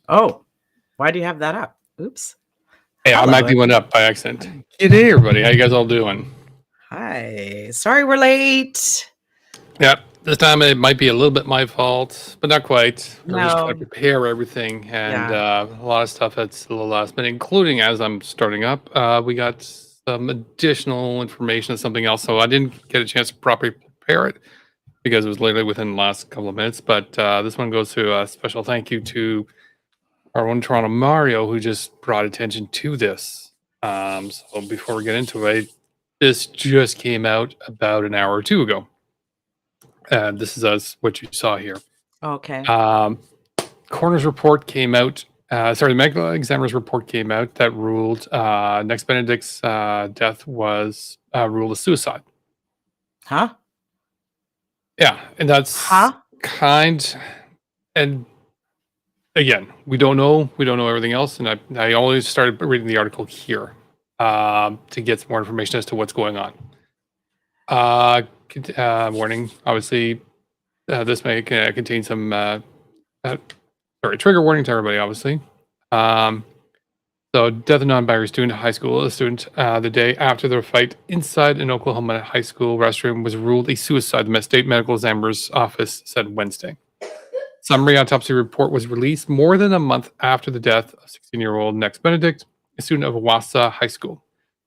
Oh, why do you have that up? Oops. Hey, I might be one up by accident. Good day, everybody. How you guys all doing? Hi. Sorry we're late. Yep. This time it might be a little bit my fault, but not quite. We're just trying to No. prepare everything, and Yeah. a lot of stuff that's a little last minute, including as I'm starting up. We got some additional information on something else, so I didn't get a chance to properly prepare it because it was literally within the last couple of minutes. But this one goes to a special thank you to our one Toronto Mario who just brought attention to this. So before we get into it, this just came out about an hour or two ago. And this is what you saw here. Okay. Coroner's report came out. The medical examiner's report came out that ruled Next Benedict's death was ruled a suicide. Huh? Yeah, and that's kind. And again, we don't know. We don't know everything else. And I always started reading the article here to get some more information as to what's going on. Warning, obviously, this may contain some trigger warning to everybody, obviously. So death of non-binary student, high school, a student, the day after their fight inside an Oklahoma high school restroom was ruled a suicide, the state medical examiner's office said Wednesday. Summary autopsy report was released more than a month after the death of 16-year-old Next Benedict, a student of Wassa High School.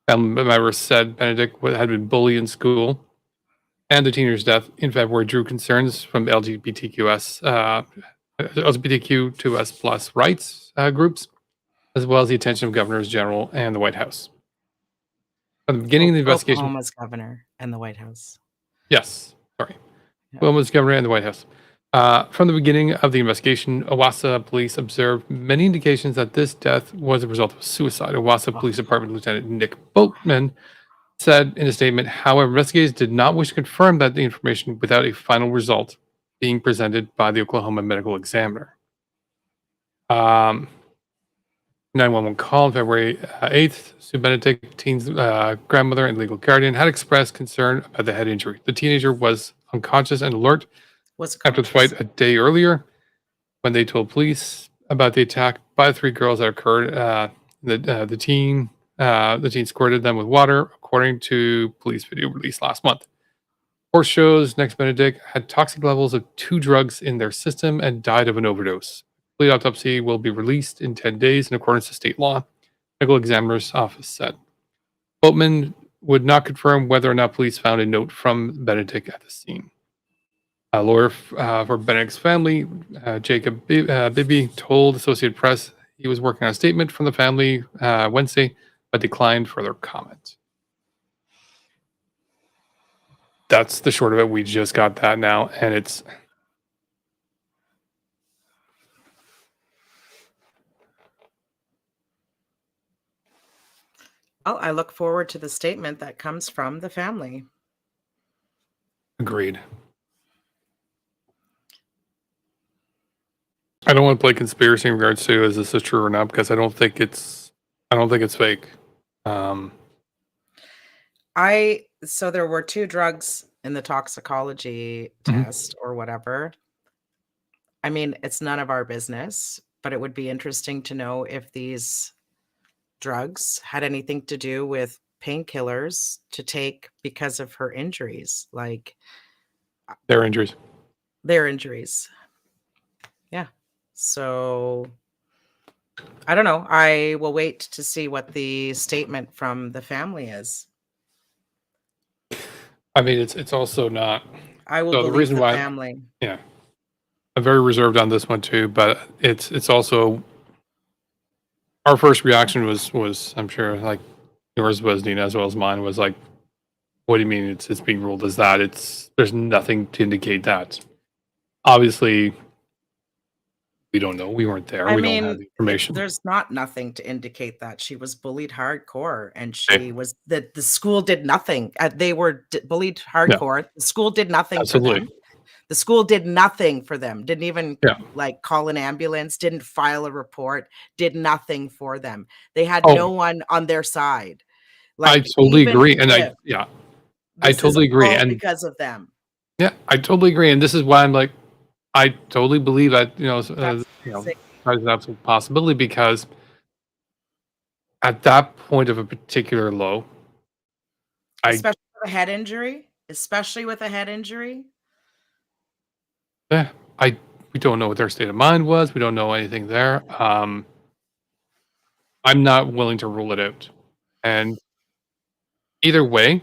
Family members said Benedict had been bullied in school, and the teenager's death in February drew concerns from LGBTQ2S plus rights groups, as well as the attention of governors general and the White House. From the beginning of the investigation, Oklahoma's governor and the White House. Yes, sorry, Oklahoma's governor and the White House. From the beginning of the investigation, Wassa police observed many indications that this death was a result of suicide. Wassa Police Department Lieutenant Nick Boatman said in a statement, however, investigators did not wish to confirm that the information without a final result being presented by the Oklahoma medical examiner. 911 call on February 8th. Sue Benedict, teen's grandmother and legal guardian, had expressed concern about the head injury. The teenager was unconscious and alert after the fight a day earlier when they told police about the attack by the three girls that occurred. The teen squirted them with water, according to police video released last month. Report shows Next Benedict had toxic levels of 2 drugs in their system and died of an overdose. Complete autopsy will be released in 10 days in accordance to state law, medical examiner's office said. Boatman would not confirm whether or not police found a note from Benedict at the scene. A lawyer for Benedict's family, Jacob Bibby, told Associated Press he was working on a statement from the family Wednesday, but declined further comment. That's the short of it. We just got that now, and it's... Well, I look forward to the statement that comes from the family. Agreed. I don't want to play conspiracy in regards to is this true or not, because I don't think it's fake. So there were 2 drugs in the toxicology test or whatever. I mean, it's none of our business, but it would be interesting to know if these drugs had anything to do with painkillers to take because of her injuries, like their injuries. Yeah. So I don't know. I will wait to see what the statement from the family is. I mean, it's also not. I will believe the reason why family. Yeah, I'm very reserved on this one too, but it's also our first reaction was I'm sure like yours was, Deana, as well as mine was like, what do you mean it's being ruled as that? There's nothing to indicate that. Obviously, we don't know. We weren't there. We don't have the information. There's nothing to indicate that. She was bullied hardcore, and she was the school did nothing. They were bullied hardcore. Yeah. The school did nothing for them. The school did nothing for them. Didn't even like call an ambulance. Didn't file a report. Did nothing for them. They had no one on their side. Like, I totally agree, and I totally agree, and because of them. Yeah, I totally agree, and this is why I'm like. I totally believe that, that is an absolute possibility because at that point of a particular low, especially with a head injury, yeah, we don't know what their state of mind was. We don't know anything there. I'm not willing to rule it out. And either way,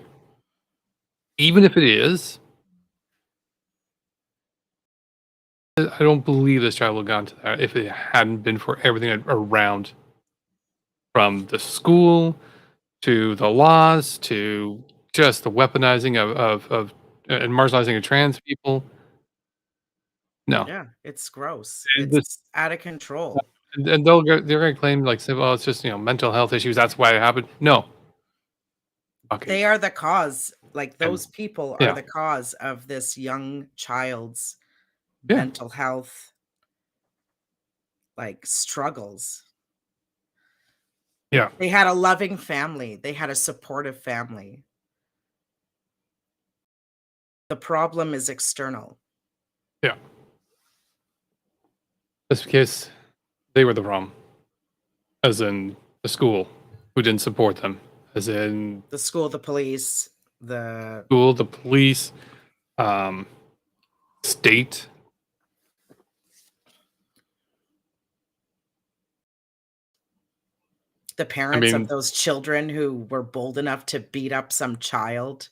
even if it is, I don't believe this child would have gone to that if it hadn't been for everything around, from the school to the laws to just the weaponizing of and marginalizing of trans people. No. Yeah, it's gross. And It's out of control. and they're going to claim like, say, well, it's just, mental health issues. That's why it happened. No. Okay. They are the cause. Like those people are the cause of this young child's mental health like struggles. Yeah. They had a loving family. They had a supportive family. The problem is external. Yeah. That's because they were the problem. As in the school who didn't support them. As in the school, the police, the police, state. The parents of those children who were bold enough to beat up some child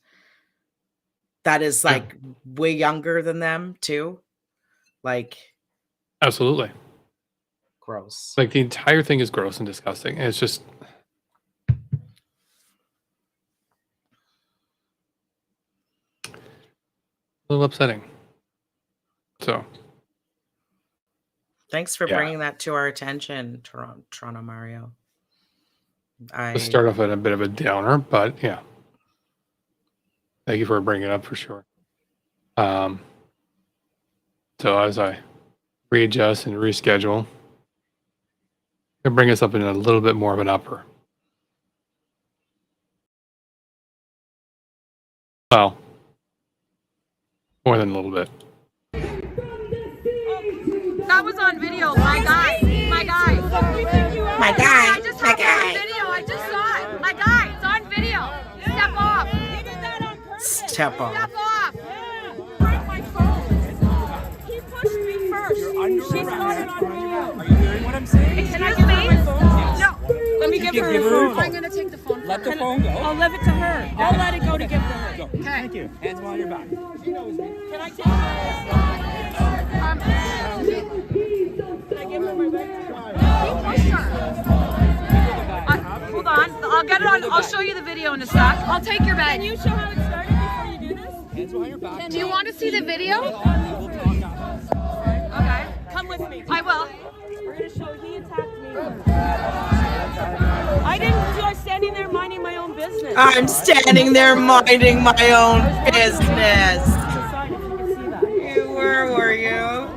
that is like way younger than them too. Like, absolutely gross. Like the entire thing is gross and disgusting. And it's just a little upsetting. So thanks for bringing that to our attention, Toronto Mario. Let's start off at a bit of a downer, but yeah. Thank you for bringing it up for sure. So as I readjust and reschedule, I'll bring us up in a little bit more of an upper. Well, more than a little bit. That was on video, my guy. I just saw it on video. I just saw it. My guy, it's on video. Step off. Step off. Step off. Break my phone. He pushed me first. She's got it on video. Are you hearing what I'm saying? Can I give her my phone? No. Let me give her her phone. I'm gonna take the phone. Let the phone go. I'll leave it to her. I'll let it go to give to her. Go. Okay. Thank you. Hands behind your back. She knows me. Can I take her? Can I give her my bag? He pushed her. Hold on. I'll get it on. I'll show you the video in a sec. I'll take your bag. Can you show how it started before you do this? Hands behind your back. Do you want to see the video? We'll talk after. Okay. Come with me. I will. We're gonna show he attacked me. I didn't do. I was standing there minding my own business. I'm standing there minding my own business. Inside, if you can see that. Where were you?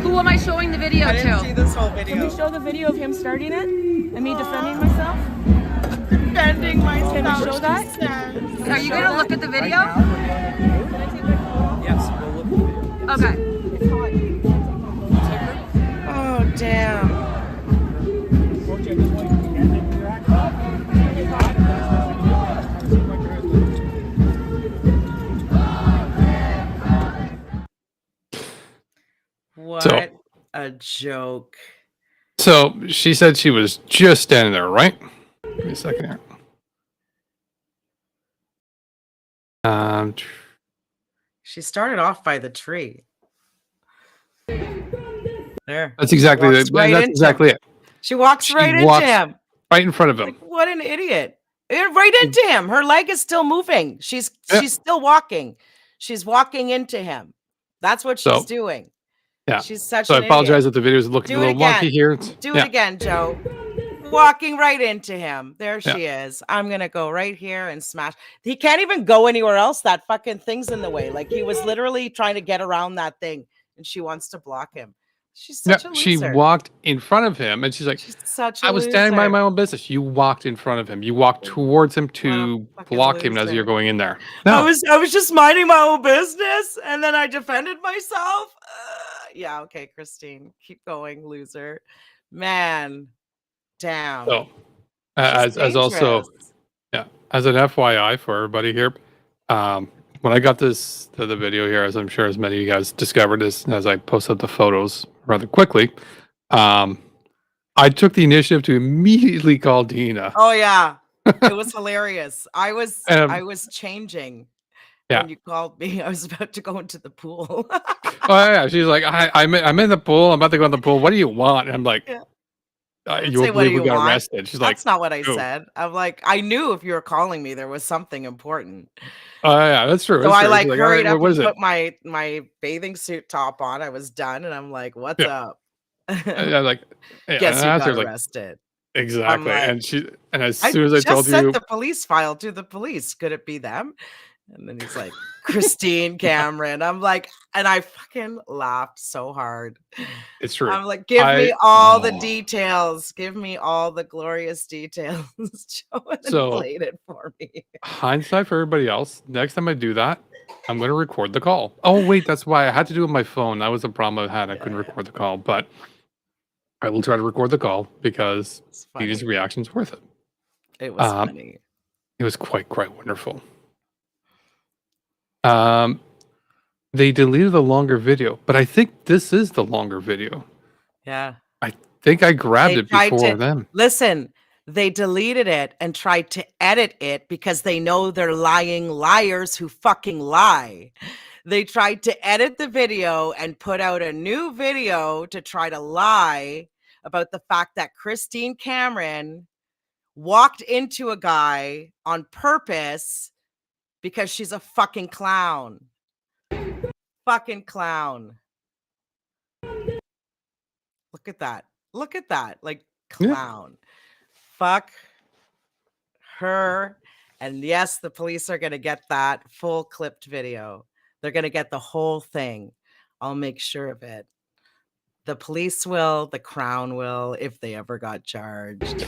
Who am I showing the video I didn't see to? this whole Can we video. show the video of him starting it and me defending myself? Defending myself. Can we show that? Are you gonna look at the video? Can I take my phone? Yes, we'll look at the video. Okay. It's hot. Oh, damn. What a joke. So she said she was just standing there, right? Give me a second here. She started off by the tree. There. That's exactly Walks right that's into exactly it. She walks right into him. Right in front of him. Like, what an idiot. Right into him. Her leg is still moving. She's still walking. She's walking into him. That's what she's doing. Yeah. She's such So an I apologize idiot. if the video is looking Do a it little wonky again. here. Do it again, Joe. Walking right into him. There she is. I'm going to go right here and smash. He can't even go anywhere else. That fucking thing's in the way. Like he was literally trying to get around that thing and she wants to block him. She's No, such a she loser. walked in front of him, and she's like, She's such a "I was standing by loser. my own business." You walked in front of him. You walked towards him What a to fucking block him as you're loser. going in there. I No. was just minding my own business, and then I defended myself. Yeah, okay, Christine, keep going, loser. Man, damn. So, She's as also, dangerous. yeah, as an FYI for everybody here, when I got the video here, as I'm sure as many of you guys discovered as I posted the photos rather quickly, I took the initiative to immediately call Deana. Oh yeah, it was hilarious. I was Um, changing yeah. when you called me. I was about to go into the pool. Oh yeah, she's like, I'm in the pool. I'm about to go in the pool. What do you want? And I'm like, Yeah. I didn't you say, won't "What do believe we you got want?" arrested. She's like, That's not what I "Oh, said. I'm like, I knew if you were calling me, there was something important. oh yeah, that's true. So That's I true." She's like like, "All hurried right, up what and is it?" put my bathing suit top on. I was done, and I'm like, "What's Yeah, up?" yeah, like, yeah. And Guess I who asked her got like, arrested? I'm exactly. like, And as I soon as I told just sent you, the police file to the police. Could it be them? And then he's like, Christine Cameron. I'm like, and I fucking laughed so hard. it's true. I'm like, give me all the Oh, details. Give me all the glorious details. Joe, and then so played it for me. hindsight for everybody else. Next time I do that, I'm going to record the call. Oh wait, that's why I had to do it with my phone. That was the problem I had. I couldn't record the call, but I will try to record the call because It's Deana's funny. reaction's worth it. It was Um, funny. It was quite wonderful. They deleted the longer video, but I think this is the longer video. Yeah. I think I grabbed They it tried before to them. listen. They deleted it and tried to edit it because they know they're lying liars who fucking lie. They tried to edit the video and put out a new video to try to lie about the fact that Christine Cameron walked into a guy on purpose because she's a fucking clown. Fucking clown. Look at that. Look at that. Like, Yeah. clown. Fuck her. And yes, the police are going to get that full clipped video. They're going to get the whole thing. I'll make sure of it. The police will, the Crown will, if they ever got charged.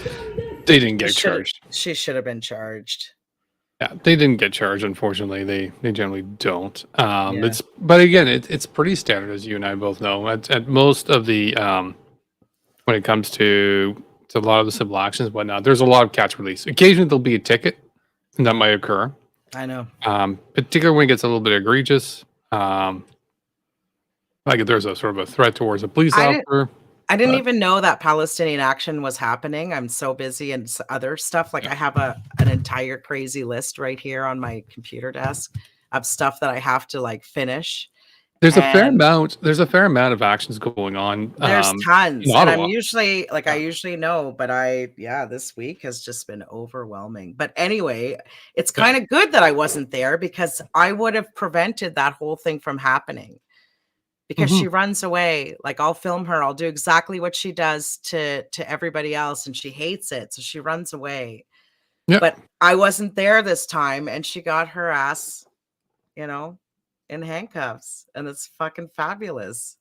They didn't get charged. She should have been charged. Yeah, they didn't get charged. Unfortunately, they generally don't. Yeah. But again, it's pretty standard, as you and I both know. At most of the when it comes to a lot of the civil actions and whatnot, there's a lot of catch release. Occasionally, there'll be a ticket, and that might occur. I know. Particularly when it gets a little bit egregious. Like if there's a sort of a threat towards a police officer. I didn't even know that Palestinian action was happening. I'm so busy and other stuff. Like I have an entire crazy list right here on my computer desk of stuff that I have to like finish. There's a fair amount. There's a fair amount of actions going on. There's tons, in and Ottawa. I'm usually like I usually know, but this week has just been overwhelming. But anyway, it's kind of good that I wasn't there because I would have prevented that whole thing from happening. Because she runs away. Like I'll film her. I'll do exactly what she does to everybody else, and she hates it, so she runs away. Yep. But I wasn't there this time, and she got her ass, in handcuffs, and it's fucking fabulous.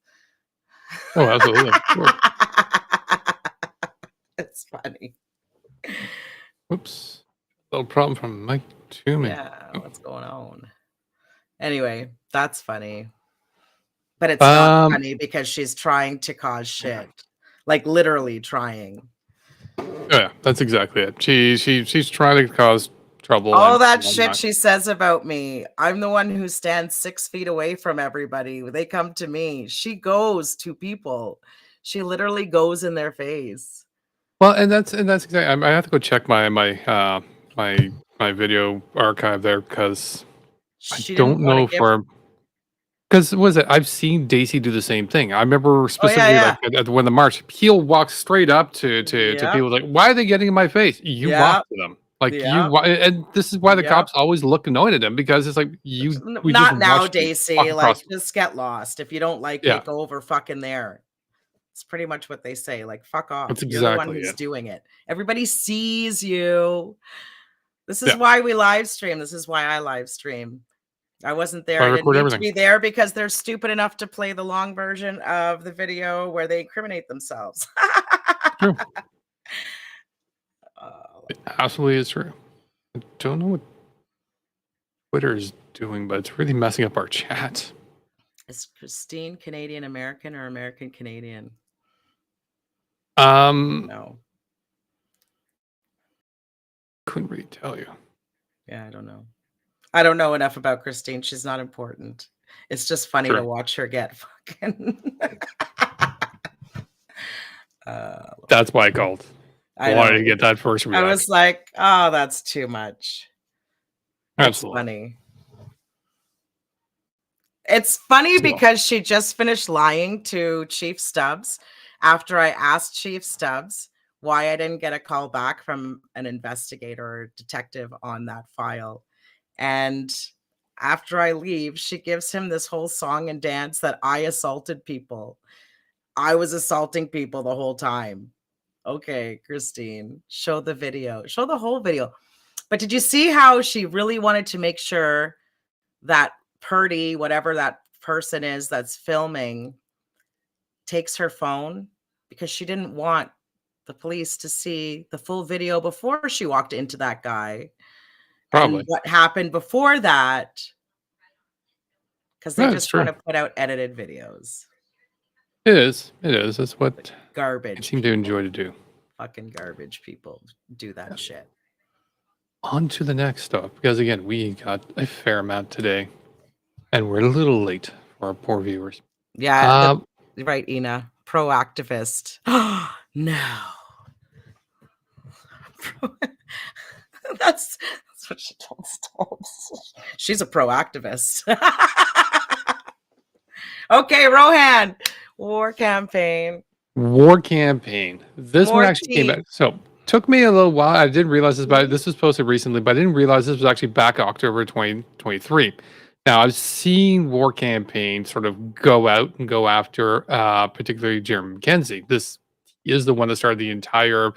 Oh, absolutely. Sure. It's funny. Oops. Little problem from Mike Toomey. Yeah, what's going on? Anyway, that's funny. But it's not funny because she's trying to cause shit. Like literally trying. Yeah, that's exactly it. She's trying to cause trouble. All that shit she says about me. I'm the one who stands 6 feet away from everybody. They come to me. She goes to people. She literally goes in their face. Well, and that's exactly. I have to go check my video archive there because I don't know for. Because was it? I've seen Daisy do the same thing. I remember specifically like when the march, he'll walk straight up to people like, "Why are they getting in my face?" You walk to them, like and this is why the cops always look annoyed at him because it's like we not just now, Daisy. Like just get lost. If you don't like it, go over fucking there. It's pretty much what they say. Like fuck off. That's You're the one who's doing it. Everybody sees you. This is why we live stream. This is why I live stream. I wasn't there. I I didn't record need to everything. be there because they're stupid enough to play the long version of the video where they incriminate themselves. True. It Uh, absolutely is true. I don't know what Twitter is doing, but it's really messing up our chat. Is Christine Canadian American or American Canadian? No. Couldn't really tell you. Yeah, I don't know. I don't know enough about Christine. She's not important. It's just funny to watch her get fucking. That's why I called. I wanted to get that first reaction. I was like, oh, that's too much. Absolutely. It's funny. It's funny because she just finished lying to Chief Stubbs after I asked Chief Stubbs why I didn't get a call back from an investigator or detective on that file. And after I leave, she gives him this whole song and dance that I assaulted people. I was assaulting people the whole time. Okay, Christine, show the video. Show the whole video. But did you see how she really wanted to make sure that Purdy, whatever that person is that's filming, takes her phone? Because she didn't want the police to see the full video before she walked into that guy. Probably. And what happened before that, because they just want to put out edited videos. It is. It is. That's what garbage I seem to enjoy to do. Fucking garbage people do that shit. On to the next stuff, because again, we got a fair amount today, and we're a little late for our poor viewers. Yeah, right, Ina. Pro-activist. No. That's what she told Stubbs. She's a pro-activist. Okay, Rohan. Warcampaign. This one actually came out. So took me a little while. I didn't realize this, but this was posted recently, but I didn't realize this was actually back October 2023. Now I've seen Warcampaign sort of go out and go after particularly Jeremy McKenzie. This is the one that started the entire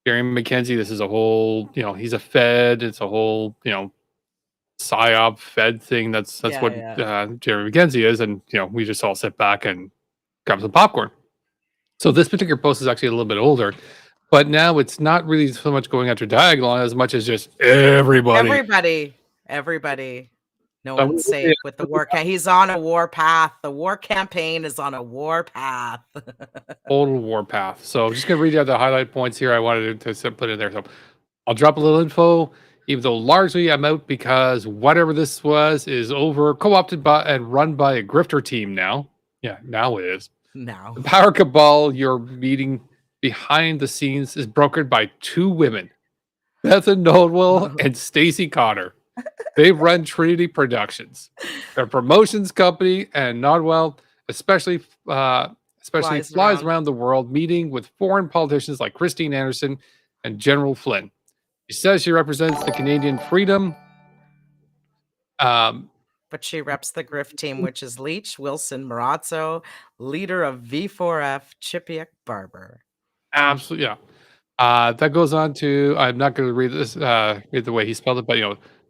Jeremy McKenzie. This is a whole, he's a Fed. It's a whole, PSYOP Fed thing. That's what Jeremy McKenzie is. And, we just all sit back and grab some popcorn. So this particular post is actually a little bit older, but now it's not really so much going after Diagonal as much as just everybody. No one's safe with the war. He's on a war path. The war campaign is on a war path. Total war path. So I'm just going to read out the highlight points here. I wanted to put in there. So I'll drop a little info, even though largely I'm out because whatever this was is over, co-opted by and run by a grifter team now. Yeah, now it is. Now. The power cabal you're meeting behind the scenes is brokered by two women, Bethan Nodwell and Stacey Cotter. They run Trinity Productions. They're a promotions company, and Nodwell especially flies around the world meeting with foreign politicians like Christine Anderson and General Flynn. She says she represents the Canadian freedom. But she reps the grift team, which is Leach, Wilson, Marazzo, leader of V4F, Chipiak Barber. Absolutely, yeah. That goes on to, I'm not going to read this, read the way he spelled it, but,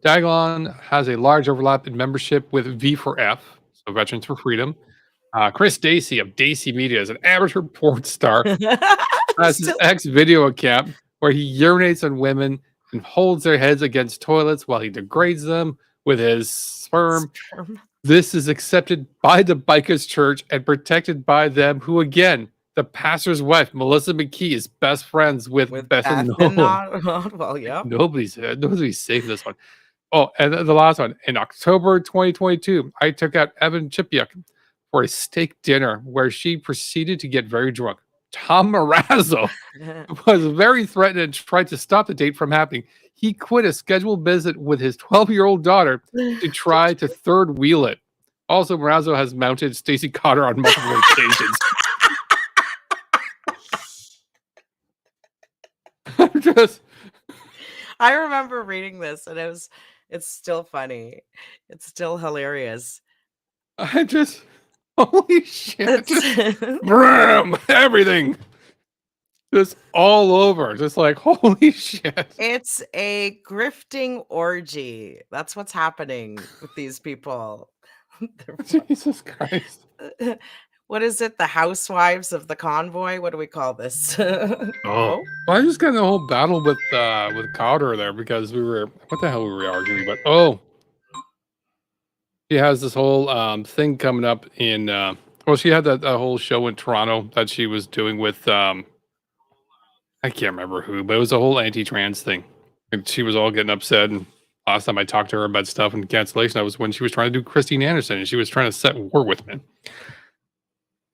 Diagon has a large overlap in membership with V4F, so Veterans for Freedom. Chris Dacey of Dacey Media is an amateur porn star. Has his ex-video account where he urinates on women and holds their heads against toilets while he degrades them with his sperm. This is accepted by the Bikers Church and protected by them, who again, the pastor's wife, Melissa McKee, is best friends with Bethan Nodwell. Well, yeah. Nobody's saving this one. Oh, and the last one. In October 2022, I took out Evan Chipiak for a steak dinner where she proceeded to get very drunk. Tom Marazzo was very threatened and tried to stop the date from happening. He quit a scheduled visit with his 12-year-old daughter to try to third wheel it. Also, Marazzo has mounted Stacey Cotter on multiple occasions. I remember reading this, and it's still funny. It's still hilarious. Holy shit. Bram, everything. Just all over. Just like, holy shit. It's a grifting orgy. That's what's happening with these people. Jesus Christ. What is it? The housewives of the convoy? What do we call this? Oh. Well, I just got in a whole battle with Cowder there because what the hell were we arguing about? Oh. She has this whole thing coming up in she had that whole show in Toronto that she was doing with I can't remember who, but it was a whole anti-trans thing. And she was all getting upset. And last time I talked to her about stuff and cancellation, that was when she was trying to do Christine Anderson and she was trying to set war with me.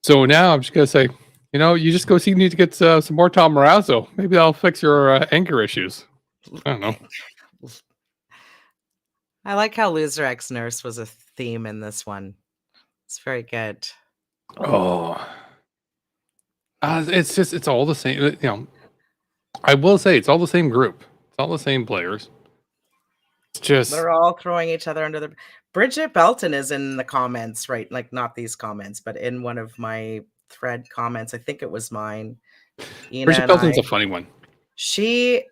So now I'm just going to say, you just need to get some more Tom Marazzo. Maybe that'll fix your anger issues. I don't know. I like how Loser X Nurse was a theme in this one. It's very good. Oh. It's all the same. I will say it's all the same group. It's all the same players. It's just they're all throwing each other under the. Bridget Belton is in the comments, right? Like not these comments, but in one of my thread comments. I think it was mine. Bridget Belton's a funny one. She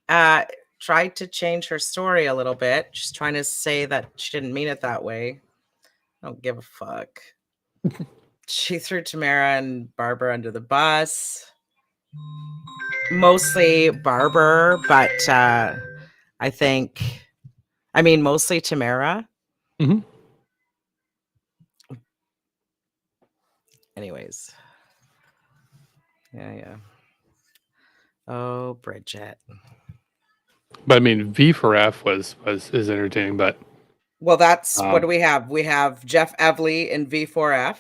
tried to change her story a little bit. She's trying to say that she didn't mean it that way. I don't give a fuck. She threw Tamara and Barbara under the bus. Mostly Barbara, but mostly Tamara. Mm-hmm. Anyways. Yeah. Oh, Bridget. But V for F is entertaining, but well, that's what do we have? We have Jeff Evely in V4F.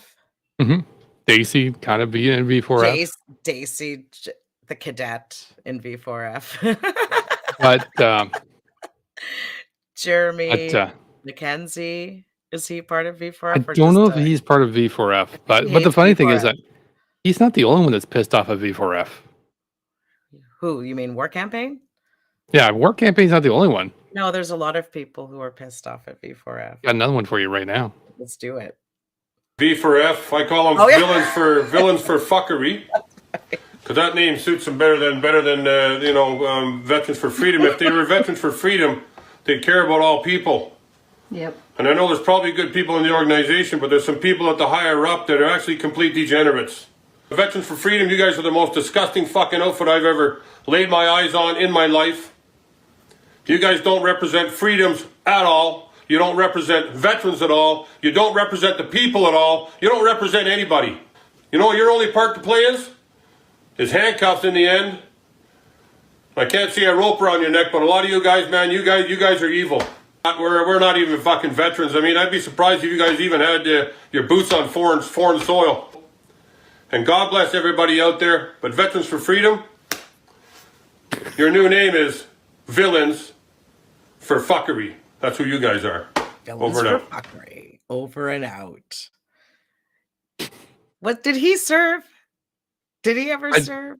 Mm-hmm. Daisy kind of being in V4F. Daisy, the cadet in V4F. But Jeremy Mackenzie, is he part of V4F? I don't know if he's part of V4F, but the funny thing is that he's not the only one that's pissed off at V4F. Who? You mean Warcampaign? Yeah, Warcampaign's not the only one. No, there's a lot of people who are pissed off at V4F. Got another one for you right now. Let's do it. V4F, I call them villains for fuckery, because that name suits them better than Veterans for Freedom. If they were Veterans for Freedom, they'd care about all people. Yep. And I know there's probably good people in the organization, but there's some people at the higher up that are actually complete degenerates. Veterans for Freedom, you guys are the most disgusting fucking outfit I've ever laid my eyes on in my life. You guys don't represent freedoms at all. You don't represent veterans at all. You don't represent the people at all. You don't represent anybody. You know what your only part to play is handcuffs in the end. I can't see a rope around your neck, but a lot of you guys, man, you guys are evil. We're not even fucking veterans. I'd be surprised if you guys even had your boots on foreign soil. And God bless everybody out there, but Veterans for Freedom, your new name is Villains for Fuckery. That's who you guys are. Villains for Fuckery. Over and out. What did he serve? Did he ever serve?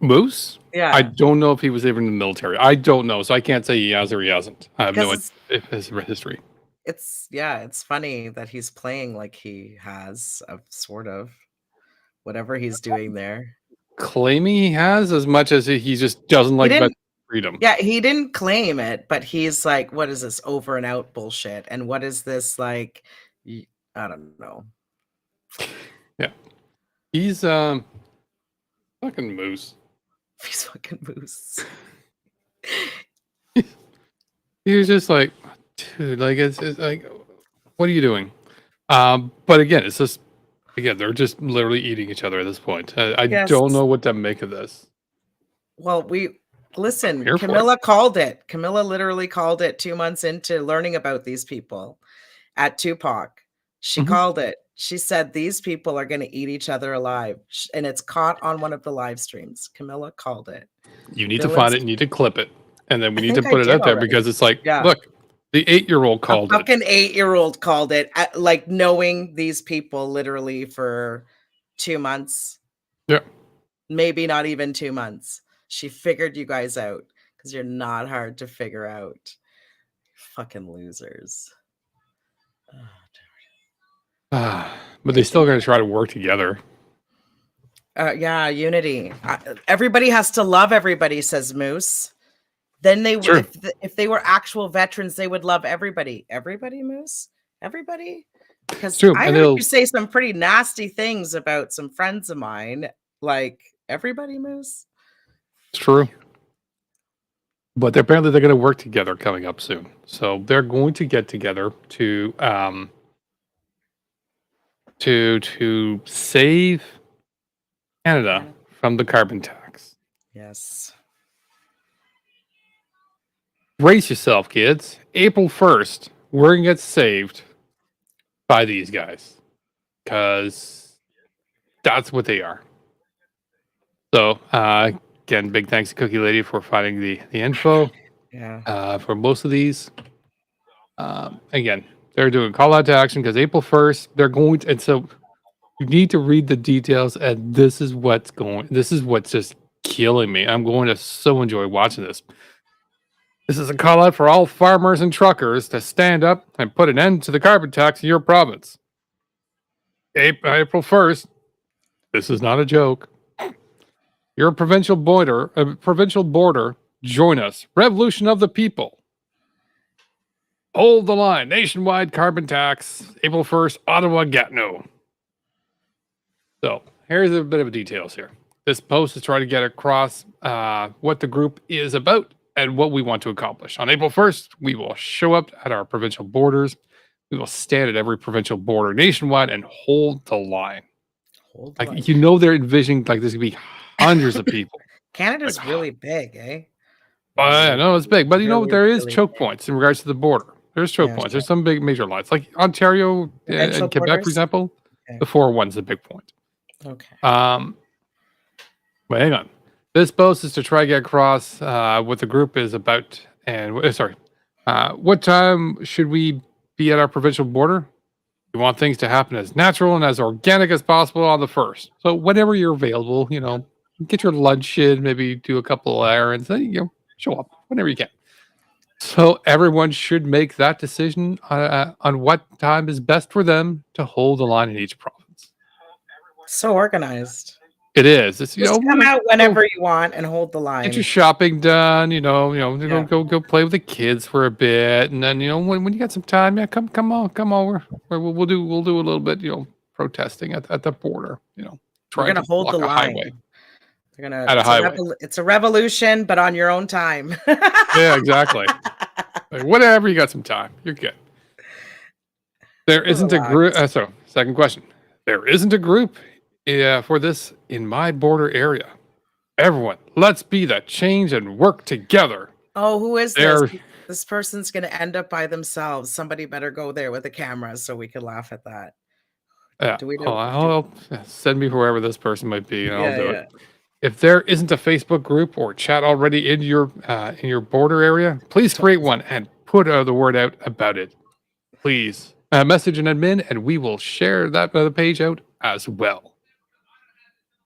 Moose? Yeah. I don't know if he was ever in the military. I don't know, so I can't say he has or he hasn't. I have no idea his history. It's funny that he's playing like he has, sort of, whatever he's doing there. Claiming he has, as much as he just doesn't like freedom. Yeah, he didn't claim it, but he's like, what is this over and out bullshit? And what is this like? I don't know. Yeah. He's fucking Moose. He's fucking Moose. He was just like, dude, like it's like, what are you doing? But again, it's just they're just literally eating each other at this point. I don't know what to make of this. Well, listen, Camilla called it. Camilla literally called it 2 months into learning about these people at Tupac. She called it. She said these people are going to eat each other alive. And it's caught on one of the live streams. Camilla called it. You need to find it. You need to clip it. And then we need to put it out there because it's like, look, the 8-year-old called it. Fucking 8-year-old called it. Like knowing these people literally for 2 months. Yeah. Maybe not even 2 months. She figured you guys out because you're not hard to figure out. Fucking losers. But they still got to try to work together. Yeah, unity. Everybody has to love everybody, says Moose. Then they, Sure. if they were actual veterans, they would love everybody. Everybody, Moose? Everybody? Because True. I And heard they'll, you say some pretty nasty things about some friends of mine. Like, everybody, Moose? it's true. But apparently they're going to work together coming up soon. So they're going to get together to save Canada from the carbon tax. Yes. Brace yourself, kids. April 1st, we're going to get saved by these guys. Because that's what they are. So, again, big thanks to Cookie Lady for finding the info. Yeah. For most of these. Again, they're doing call out to action because April 1st, they're going to, and so you need to read the details, and this is what's just killing me. I'm going to so enjoy watching this. This is a call out for all farmers and truckers to stand up and put an end to the carbon tax in your province. April 1st, this is not a joke. Your provincial border, join us. Revolution of the people. Hold the line. Nationwide carbon tax. April 1st, Ottawa Gatineau. So here's a bit of details here. This post is trying to get across what the group is about and what we want to accomplish. On April 1st, we will show up at our provincial borders. We will stand at every provincial border nationwide and hold the line. You know, they're envisioning like there's going to be hundreds of people. Canada's really big, eh? I know it's big, but you know, Really, there is really choke big. points in regards to the border. There's choke points. There's some big major lines, like Ontario Provincial and Quebec, borders? for example. Okay. The 401's the big point. Okay. Wait, hang on. This post is to try to get across what the group is about. And what time should we be at our provincial border? We want things to happen as natural and as organic as possible on the 1st. So whenever you're available, you know, get your lunch in, maybe do a couple of errands, then you know, show up whenever you can. So everyone should make that decision on what time is best for them to hold the line in each province. So organized. It is. It's, you Just know, come out whenever you want and hold the line. get your shopping done. You know, Yeah. go play with the kids for a bit, and then you know when you got some time, yeah, come over. We'll do a little bit, you know, protesting at the border. You know, We're trying gonna to hold block the a line. highway. They're gonna At a highway. It's a revolution, but on your own time. Yeah, exactly. Like, whatever, you got some time, you're good. There isn't a group. So, second question. There isn't a group for this in my border area. Everyone, let's be the change and work together. Oh, who is this? This person's going to end up by themselves. Somebody better go there with a camera so we can laugh at that. Yeah. Do we do, I'll send me whoever this person might be, and I'll do yeah. it. If there isn't a Facebook group or chat already in your border area, please create one and put the word out about it. Please message an admin, and we will share that page out as well.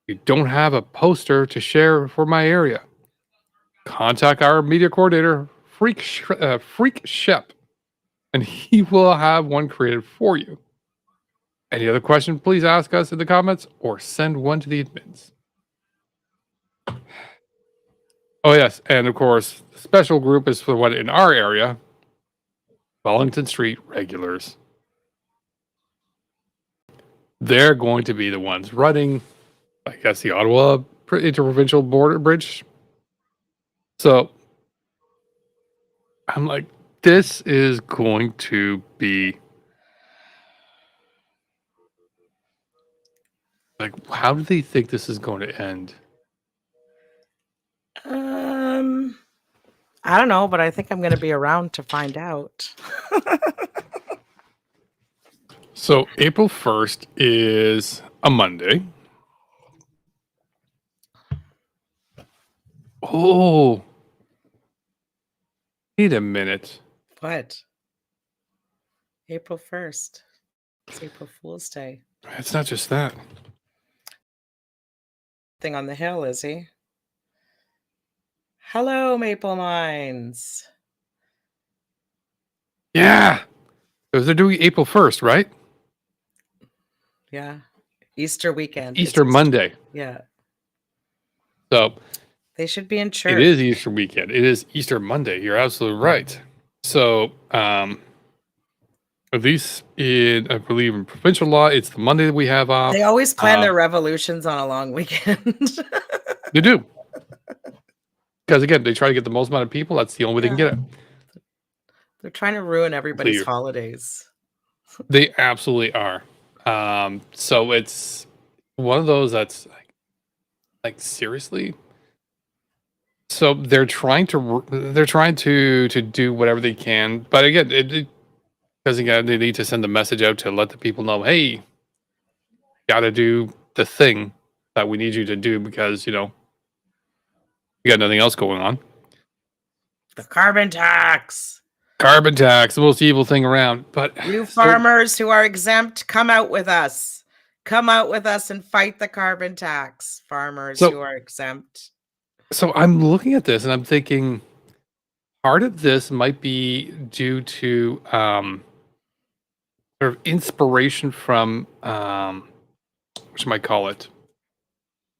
You don't have a poster to share for my area, contact our media coordinator, Freak Shep, and he will have one created for you. Any other question, please ask us in the comments or send one to the admins. Oh, yes. And of course, the special group is for what in our area, Wellington Street regulars. They're going to be the ones running, I guess, the Ottawa interprovincial border bridge. So I'm like, this is going to be like, how do they think this is going to end? I don't know, but I think I'm going to be around to find out. So April 1st is a Monday. Oh, wait a minute. What? April 1st. It's April Fool's Day. It's not just that. Thing on the hill, is he? Hello, Maple Mines. Yeah. Because they're doing April 1st, right? Yeah. Easter weekend. Easter Monday. Yeah. So they should be in church. It is Easter weekend. It is Easter Monday. You're absolutely right. So, at least I believe in provincial law, it's the Monday that we have off. They always plan their revolutions on a long weekend. They do. Because again, they try to get the most amount of people. That's the only way they can get it. They're trying to ruin everybody's holidays. They absolutely are. So it's one of those that's like seriously. So they're trying to do whatever they can, but again, because again, they need to send a message out to let the people know, hey, you got to do the thing that we need you to do because you got nothing else going on. The carbon tax. Carbon tax, the most evil thing around. But you farmers who are exempt, come out with us. Come out with us and fight the carbon tax. Farmers who are exempt. So I'm looking at this and I'm thinking part of this might be due to sort of inspiration from what you might call it.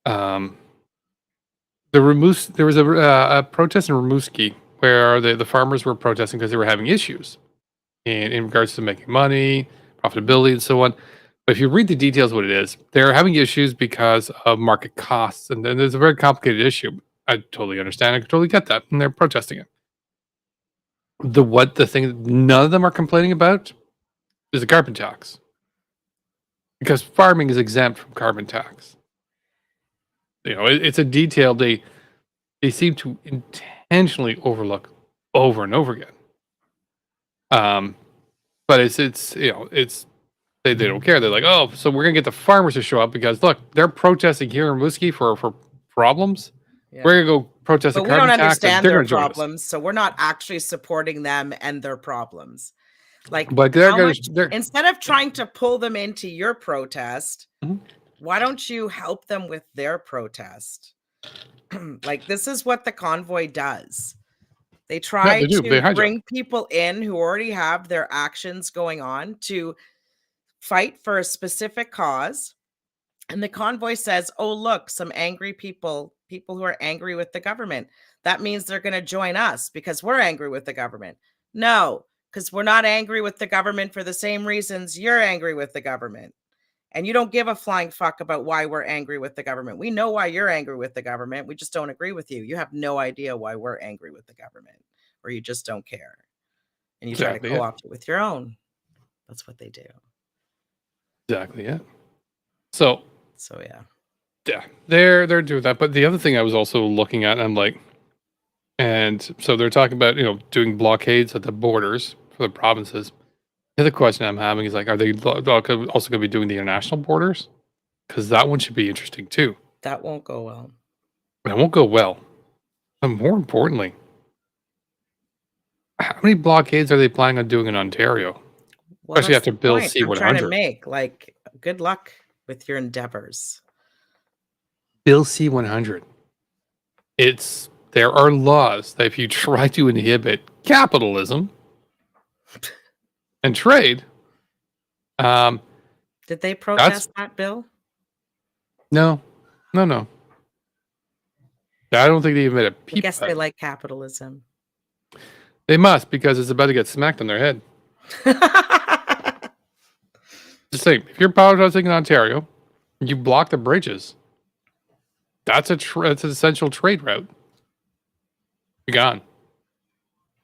There was a protest in Rimouski where the farmers were protesting because they were having issues in regards to making money, profitability, and so on. But if you read the details of what it is, they're having issues because of market costs, and then there's a very complicated issue. I totally understand. I can totally get that, and they're protesting it. The thing that none of them are complaining about is the carbon tax, because farming is exempt from carbon tax. It's a detail they seem to intentionally overlook over and over again. But it's they don't care. They're like, oh, so we're gonna get the farmers to show up because look, they're protesting here in Rimouski for problems. Yeah. We're gonna go protest the carbon tax. We don't understand their problems, so we're not actually supporting them and their problems. Like, but instead of trying to pull them into your protest, why don't you help them with their protest? Like, this is what the convoy does. They try to bring people in who already have their actions going on to fight for a specific cause. And the convoy says, oh, look, some angry people who are angry with the government. That means they're going to join us because we're angry with the government. No, because we're not angry with the government for the same reasons you're angry with the government. And you don't give a flying fuck about why we're angry with the government. We know why you're angry with the government. We just don't agree with you. You have no idea why we're angry with the government, or you just don't care. And you try to co-opt it with your own. That's what they do. Exactly, yeah. So yeah. Yeah, they're doing that. But the other thing I was also looking at, I'm like, and so they're talking about, doing blockades at the borders for the provinces. The other question I'm having is like, are they also going to be doing the international borders? Because that one should be interesting too. That won't go well. That won't go well. But more importantly, how many blockades are they planning on doing in Ontario? Well, especially after Bill C-100. I'm trying to make, like, good luck with your endeavors. Bill C-100. There are laws that if you try to inhibit capitalism and trade, did they protest that bill? No. I don't think they even made a peep. I guess they like capitalism. They must, because it's about to get smacked on their head. Just saying, if you're protesting in Ontario, you block the bridges. That's an essential trade route. You're gone.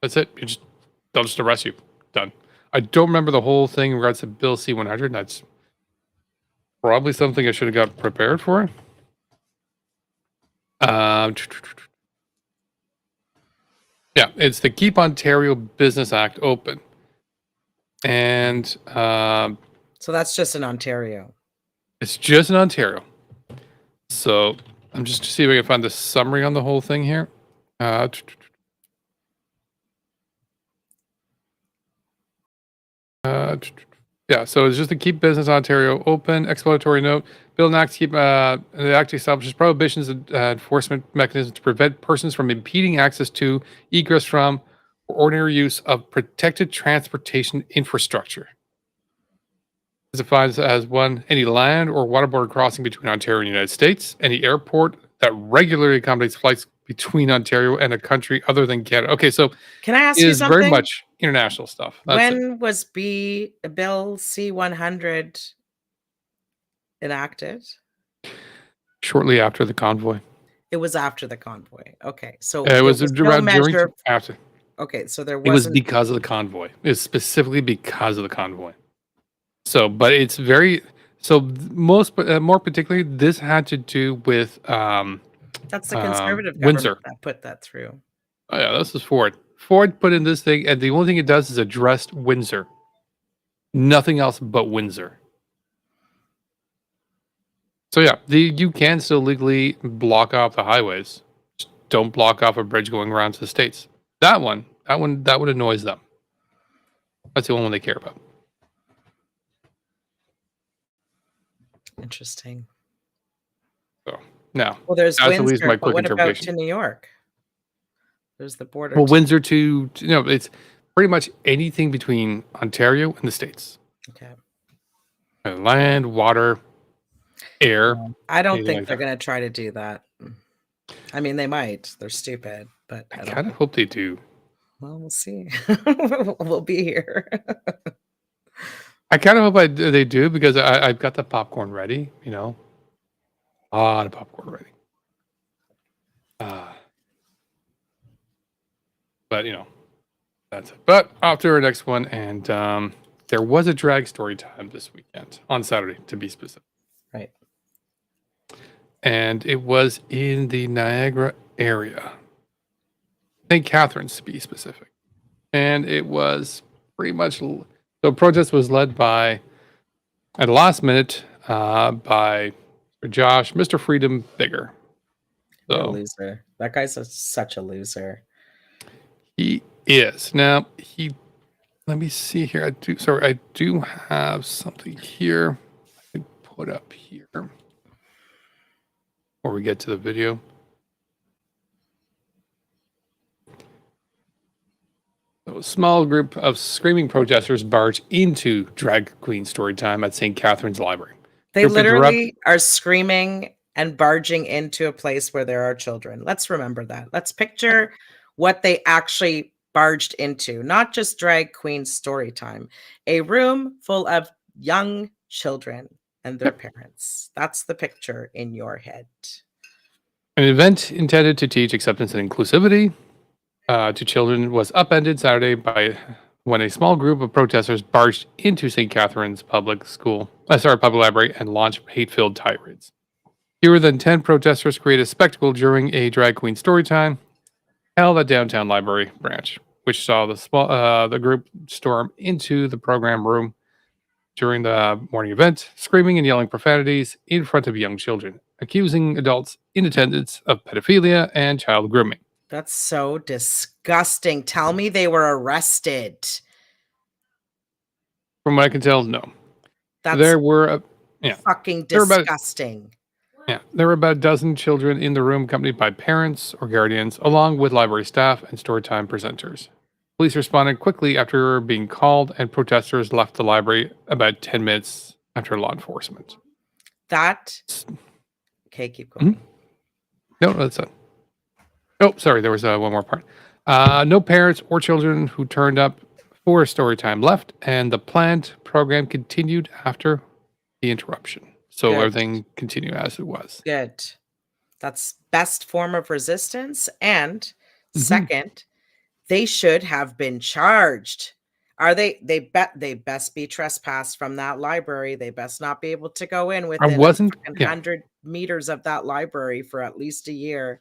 That's it. They'll just arrest you. Done. I don't remember the whole thing in regards to Bill C-100. That's probably something I should have got prepared for. Yeah, it's the Keep Ontario Business Act open. And so that's just in Ontario. It's just in Ontario. So I'm just to see if I can find the summary on the whole thing here. Yeah, so it's just to keep Business Ontario open. Explanatory note: Bill and Act keep the Act establishes prohibitions and enforcement mechanisms to prevent persons from impeding access to, egress from, or ordinary use of protected transportation infrastructure. It defines as one, any land or waterborne crossing between Ontario and the United States, any airport that regularly accommodates flights between Ontario and a country other than Canada. Okay, so Can I ask it you is very something? much international stuff. That's it. When was Bill C-100 enacted? Shortly after the convoy. It was after the convoy. Okay, so It was no around during measure. after. Okay, so there It was wasn't. because of the convoy. It's specifically because of the convoy. So, but it's very so most, more particularly, this had to do with That's the conservative Windsor. government that put that through. Oh yeah, this is Ford. Ford put in this thing, and the only thing it does is address Windsor. Nothing else but Windsor. So yeah, you can still legally block off the highways. Just don't block off a bridge going around to the States. That one annoys them. That's the only one they care about. Interesting. So now, Well, there's that's at least Windsor, my but quick what about interpretation. to New York? There's the border. Well, Windsor to it's pretty much anything between Ontario and the States. Okay. Land, water, air. I don't anything think like they're that. going to try to do that. I mean, they might. They're stupid, but I I don't kind of hope they do. Well, we'll see. We'll be here. I kind of hope they do because I've got the popcorn ready. You know, a lot of popcorn ready. But you know, that's it. But off to our next one, and there was a drag story time this weekend on Saturday, to be specific. Right. And it was in the Niagara area, St. Catharines to be specific, and it was pretty much. So protest was led by, at the last minute, by Josh, Mr. Freedom Bigger. You're a So loser. That guy's such a loser. he is. Now, let me see here. I do have something here I can put up here before we get to the video. So a small group of screaming protesters barged into drag queen story time at St. Catharines Library. They Group literally are screaming and barging into a place where there are children. Let's remember that. Let's picture what they actually barged into, not just drag queen story time, a room full of young children and their parents. That's the picture in your head. An event intended to teach acceptance and inclusivity to children was upended Saturday by when a small group of protesters barged into St. Catharines public library and launched hate-filled tirades. Fewer than 10 protesters created a spectacle during a drag queen story time held at downtown library branch, which saw the group storm into the program room during the morning event, screaming and yelling profanities in front of young children, accusing adults in attendance of pedophilia and child grooming. That's so disgusting. Tell me they were arrested. From what I can tell, no. That's There were fucking There were about- disgusting. there were about a dozen children in the room, accompanied by parents or guardians, along with library staff and storytime presenters. Police responded quickly after being called, and protesters left the library about 10 minutes after law enforcement. Okay, keep going. No, that's it. Oh, sorry, there was one more part. No parents or children who turned up for story time left, and the planned program continued after the interruption. So Good. everything continued as it was. Good. That's best form of resistance. And second, they should have been charged. Are they best be trespassed from that library. They best not be able to go in within 100 meters of that library for at least a year.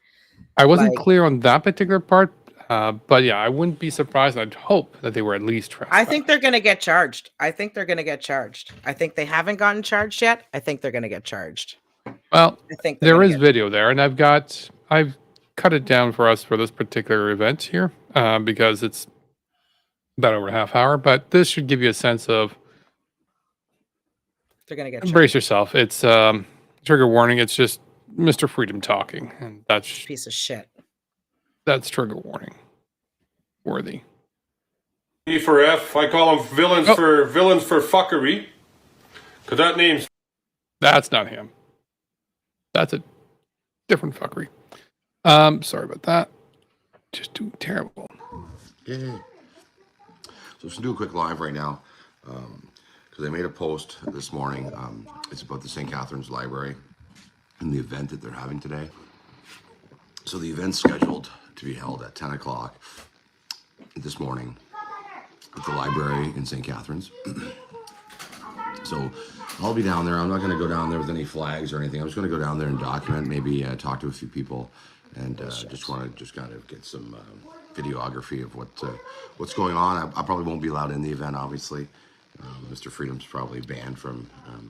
I wasn't clear on that particular part, but yeah, I wouldn't be surprised. I'd hope that they were at least trespassed. I think they're going to get charged. I think they haven't gotten charged yet. I think they're going to get charged. Well, I think there is video there, and I've cut it down for us for this particular event here because it's about over a half hour. But this should give you a sense of. They're going to get charged. Brace yourself. It's trigger warning. It's just Mr. Freedom talking, and that's piece of shit. That's trigger warning worthy. E for F. I call them villains for fuckery. Because that name's... That's not him. That's a different fuckery. Sorry about that. Just doing terrible. Yeah. So let's do a quick live right now. Because I made a post this morning. It's about the St. Catharines Library and the event that they're having today. So the event's scheduled to be held at 10 o'clock this morning at the library in St. Catharines. So I'll be down there. I'm not going to go down there with any flags or anything. I'm just going to go down there and document, maybe talk to a few people, and just want to kind of get some videography of what's going on. I probably won't be allowed in the event, obviously. Mr. Freedom's probably banned from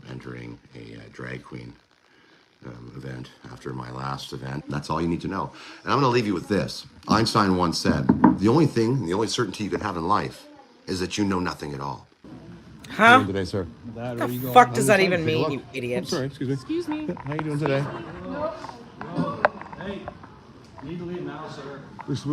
entering a drag queen event after my last event. That's all you need to know. And I'm going to leave you with this. Einstein once said, the only thing, the only certainty you can have in life is that you know nothing at all. Huh? How are you doing today, sir? What the fuck does that even mean, you idiot? Sorry, excuse me. Excuse me. How you doing today? Hey, you need to leave now, sir.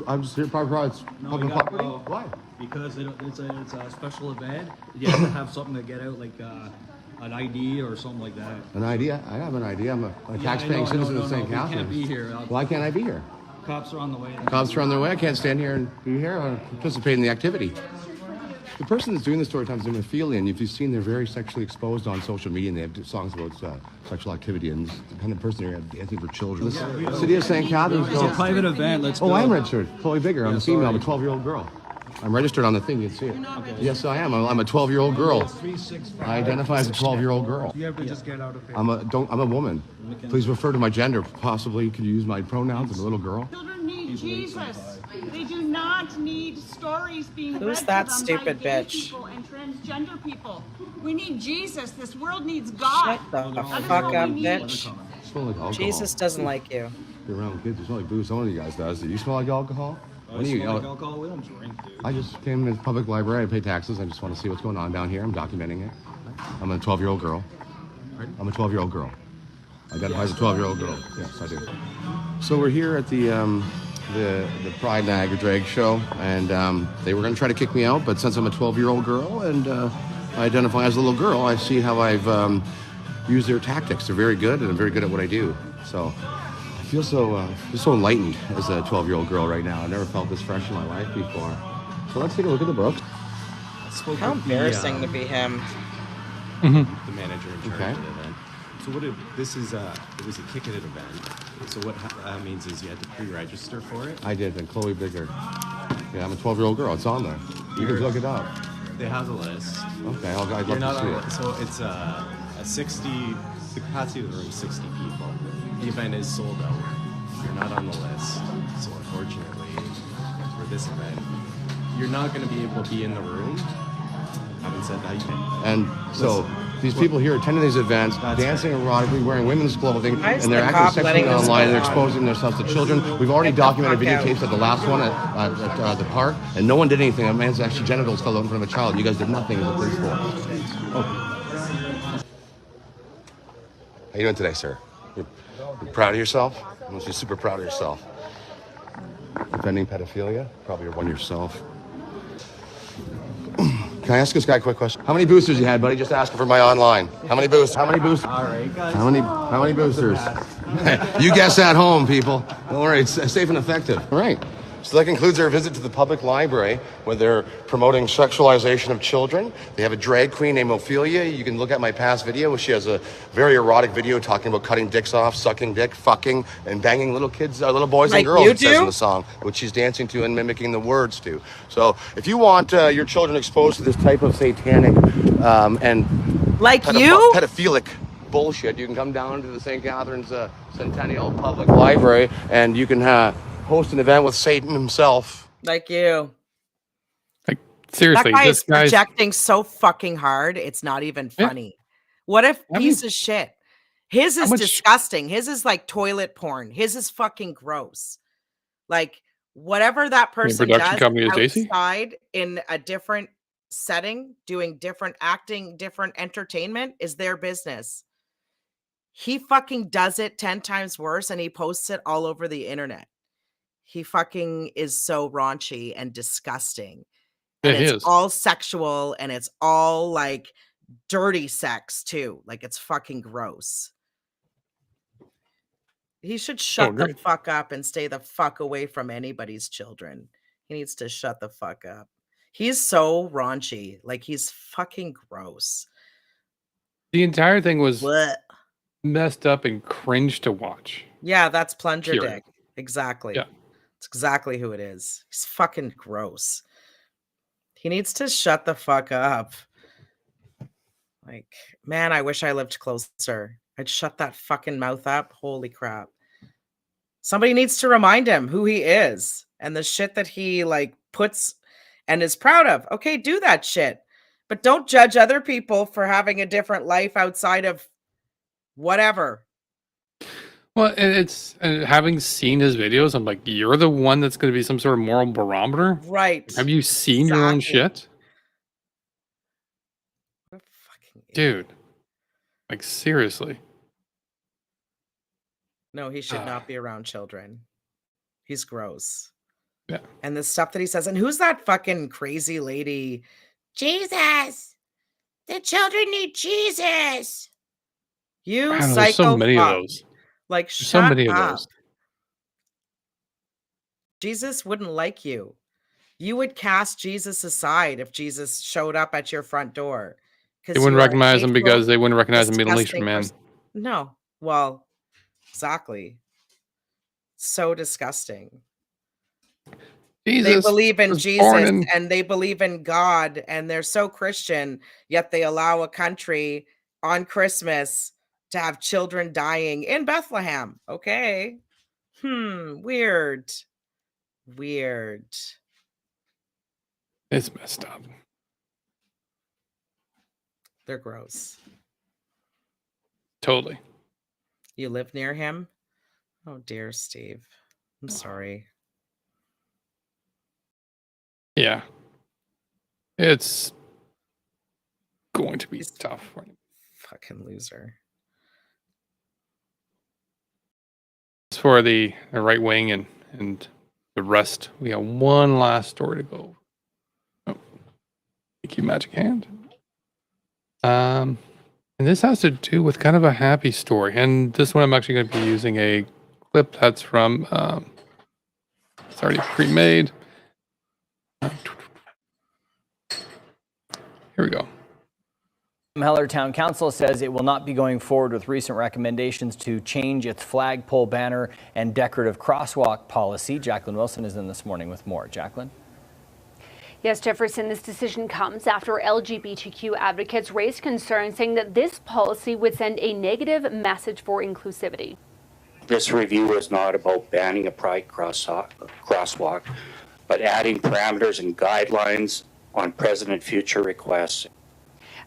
I'm just here, private No, you gotta go. Why? Because it's a special event. You have to have something to get out, like an ID or something like that. An idea? I have an idea. I'm a Yeah, tax-paying citizen of St. You can't Catharines. be here. Why can't I be here? Cops are on the way. Cops are on their way. I can't stand here and be here. I participate in the activity. The person that's doing the story time is hemophilia, and if you've seen, they're very sexually exposed on social media, and they have songs about sexual activity, and the kind of person they're dancing for children. The city of St. Catharines. It's a private event. Let's go. Oh, I'm registered. Chloe Bigger. I'm a female. sorry. I'm a 12-year-old girl. I'm registered on the thing. You can see it. Yes, I am. I'm a 12-year-old girl. I identify as a 12-year-old girl. You have to just get out of here. I'm a woman. Please refer to my gender. Possibly, could you use my pronouns? I'm a little girl. Children need Jesus. They do not need stories being read Who's to that them by stupid gay bitch? people and transgender people. We need Jesus. This world needs God. Shut the That is fuck what up, we need. bitch. You smell like alcohol. Jesus doesn't like you. You're around kids. You smell like booze. Some of you guys does. Do you smell like alcohol? I smell like alcohol. We don't drink, dude. I just came to the public library. I pay taxes. I just want to see what's going on down here. I'm documenting it. I'm a 12-year-old girl. I'm a 12-year-old girl. I identify as a 12-year-old girl. Yes, I do. So we're here at the Pride Niagara Drag Show, and they were going to try to kick me out, but since I'm a 12-year-old girl and I identify as a little girl, I see how I've used their tactics. They're very good, and I'm very good at what I do. So I feel so enlightened as a 12-year-old girl right now. I never felt this fresh in my life before. So let's take a look at the book. How embarrassing to be him. The manager in charge Okay. of the event. So it was a kick-it event. So what that means is you had to pre-register for it. I did, and Chloe Bigger. Yeah, I'm a 12-year-old girl. It's on there. You can look it up. They have the list. Okay, I'd love You're to not see on, it. so it's a 60, the capacity of the room is 60 people. The event is sold out. You're not on the list. So unfortunately, for this event, you're not going to be able to be in the room. Having said that, you can. And so these people here attending these events, That's dancing erotically, wearing women's clothing, Why is and they're the acting cop sexually letting this online. go They're on? exposing themselves to children. We've already Get the documented fuck out. videotapes at the last one at the park, and no one did anything. A man's actually genitals fell out in front of a child. You guys did nothing as a police force. Oh. How you doing today, sir? You're proud of yourself? You must be super proud of yourself. Defending pedophilia? Probably one yourself. Can I ask this guy a quick question? How many boosters you had, buddy? Just asking for my online. How many boosters? How many boosters? All right, guys. How many boosters? You guess at home, people. Don't worry, it's safe and effective. All right. So that concludes our visit to the public library, where they're promoting sexualization of children. They have a drag queen named Ophelia. You can look at my past video, where she has a very erotic video talking about cutting dicks off, sucking dick, fucking, and banging little kids, little boys Like and girls, you it says in do? the song, which she's dancing to and mimicking the words to. So if you want your children exposed to this type of satanic and Like you? pedophilic bullshit, you can come down to the St. Catharines Centennial Public Library, and you can host an event with Satan himself. Like you. Like, seriously, That guy this is guy's projecting so fucking hard, it's not even funny. What if I mean, piece of shit? His is much- disgusting. His is like toilet porn. His is fucking gross. Like whatever that person production does company is JC? outside in a different setting, doing different acting, different entertainment is their business. He fucking does it 10 times worse and he posts it all over the internet. He fucking is so raunchy and disgusting. And It it's is. all sexual and it's all like dirty sex too. Like, it's fucking gross. He should shut the fuck up and stay the fuck away from anybody's children. He needs to shut the fuck up. He's so raunchy. Like, he's fucking gross. The entire thing was Blech. messed up and cringe to watch. Yeah, that's plunger Period. dick. Exactly. Yeah. It's exactly who it is. He's fucking gross. He needs to shut the fuck up. Like, man, I wish I lived closer. I'd shut that fucking mouth up. Holy crap. Somebody needs to remind him who he is and the shit that he like puts and is proud of. Okay, do that shit. But don't judge other people for having a different life outside of whatever. Well, and having seen his videos, I'm like, you're the one that's going to be some sort of moral barometer? Right. Have you seen your own shit? Dude. Like, seriously. No, he should not be around children. He's gross. Yeah. And the stuff that he says, and who's that fucking crazy lady? Jesus. The children need Jesus. You I don't know, psycho there's so many fuck. of those. Like, There's shut so many up. of those. Jesus wouldn't like you. You would cast Jesus aside if Jesus showed up at your front door. They wouldn't recognize him because they wouldn't recognize a Middle Eastern man. No. Well, exactly. So disgusting. Jesus they believe in was Jesus born in- and they believe in God and they're so Christian, yet they allow a country on Christmas to have children dying in Bethlehem. Okay. Weird. Weird. It's messed up. They're gross. Totally. You live near him? Oh dear, Steve. I'm sorry. Yeah. It's going to be tough for him. Fucking loser. As for the right wing and the rest, we got one last story to go. Oh, thank you, Magic Hand. And this has to do with kind of a happy story. And this one I'm actually going to be using a clip that's from, it's already pre-made. Here we go. Heller Town Council says it will not be going forward with recent recommendations to change its flagpole banner and decorative crosswalk policy. Jacqueline Wilson is in this morning with more. Jacqueline? Yes, Jefferson, this decision comes after LGBTQ advocates raised concerns saying that this policy would send a negative message for inclusivity. This review is not about banning a pride crosswalk, but adding parameters and guidelines on present and future requests.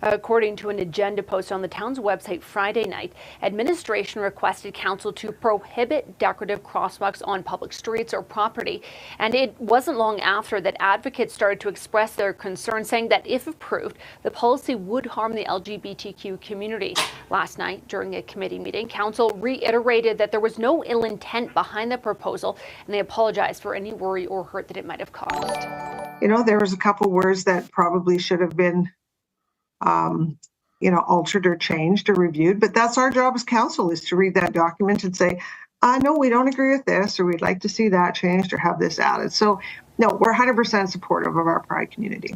According to an agenda post on the town's website Friday night, administration requested council to prohibit decorative crosswalks on public streets or property. And it wasn't long after that advocates started to express their concern, saying that if approved, the policy would harm the LGBTQ community. Last night, during a committee meeting, council reiterated that there was no ill intent behind the proposal, and they apologized for any worry or hurt that it might have caused. You know, there was a couple words that probably should have been altered or changed or reviewed, but that's our job as council, is to read that document and say, no, we don't agree with this, or we'd like to see that changed or have this added. So no, we're 100% supportive of our pride community.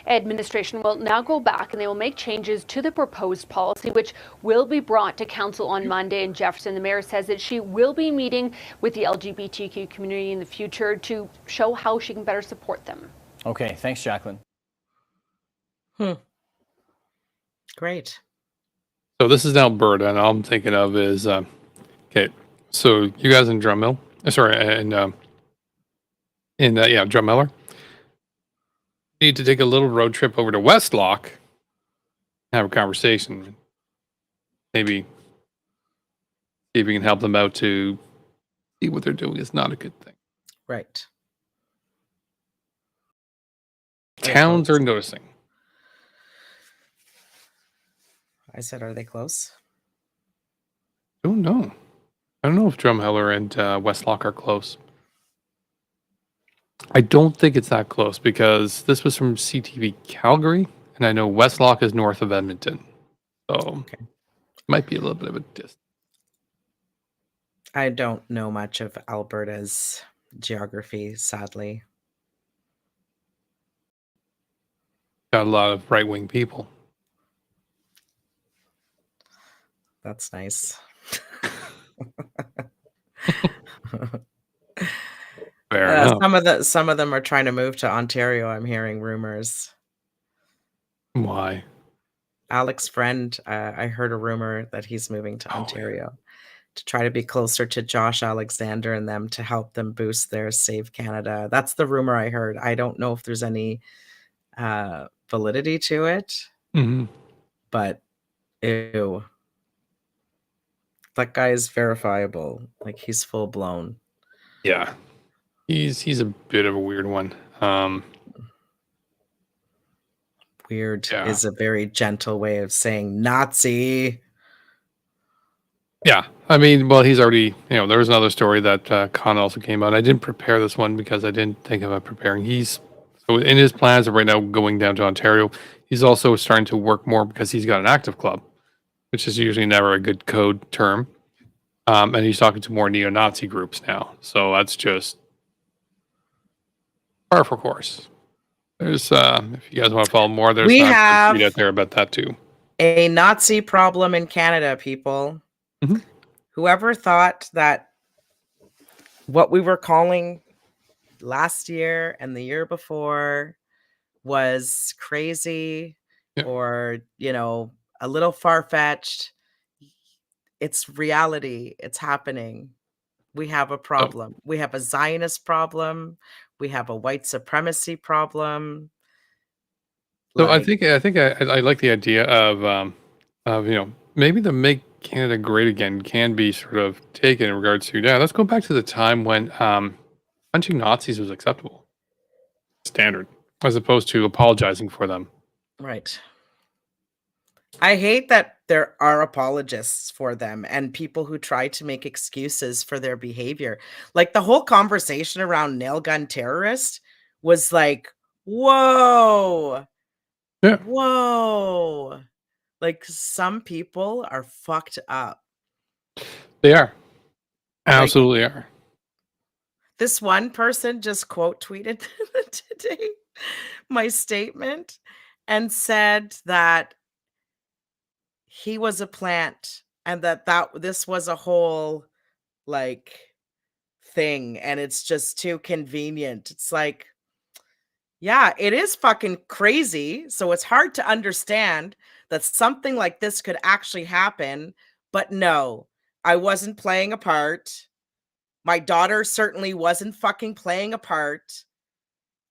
Administration will now go back and they will make changes to the proposed policy, which will be brought to council on Monday. And Jefferson, the mayor, says that she will be meeting with the LGBTQ community in the future to show how she can better support them. Okay, thanks, Jacqueline. Great. So this is Alberta, and all I'm thinking of is, okay, so you guys in Drummill, Drummiller, need to take a little road trip over to Westlock, have a conversation, maybe see if you can help them out to see what they're doing is not a good thing. Right. Towns are noticing. I said, are they close? I don't know. I don't know if Drumheller and Westlock are close. I don't think it's that close because this was from CTV Calgary, and I know Westlock is north of Edmonton. So might be a little bit of a distance. I don't know much of Alberta's geography, sadly. Got a lot of right-wing people. That's nice. Fair enough. Some of them are trying to move to Ontario. I'm hearing rumors. Why? Alex's friend, I heard a rumor that he's moving to Ontario to try to be closer to Josh Alexander and them to help them boost their Save Canada. That's the rumor I heard. I don't know if there's any validity to it, but ew. That guy is verifiable. Like, he's full blown. Yeah. He's a bit of a weird one. Weird is a very gentle way of saying Nazi. Yeah. I mean, well, he's already, there was another story that Con also came out. I didn't prepare this one because I didn't think about preparing. So in his plans of right now going down to Ontario, he's also starting to work more because he's got an active club, which is usually never a good code term. And he's talking to more neo-Nazi groups now. So that's just par for course. There's, if you guys want to follow more, there's we not have tweet out there about that too. A Nazi problem in Canada, people. Whoever thought that what we were calling last year and the year before was crazy or, a little far-fetched, it's reality. It's happening. We have a problem. We have a Zionist problem. We have a white supremacy problem. So I think I like the idea of maybe the Make Canada Great Again can be sort of taken in regards to let's go back to the time when punching Nazis was acceptable, standard, as opposed to apologizing for them. Right. I hate that there are apologists for them and people who try to make excuses for their behavior. Like, the whole conversation around nail gun terrorist was like, whoa. Yeah. Whoa. Like, some people are fucked up. They are. Absolutely are. This one person just quote tweeted today my statement and said that he was a plant and that this was a whole thing and it's just too convenient. It's like, yeah, it is fucking crazy. So it's hard to understand that something like this could actually happen. But no, I wasn't playing a part. My daughter certainly wasn't fucking playing a part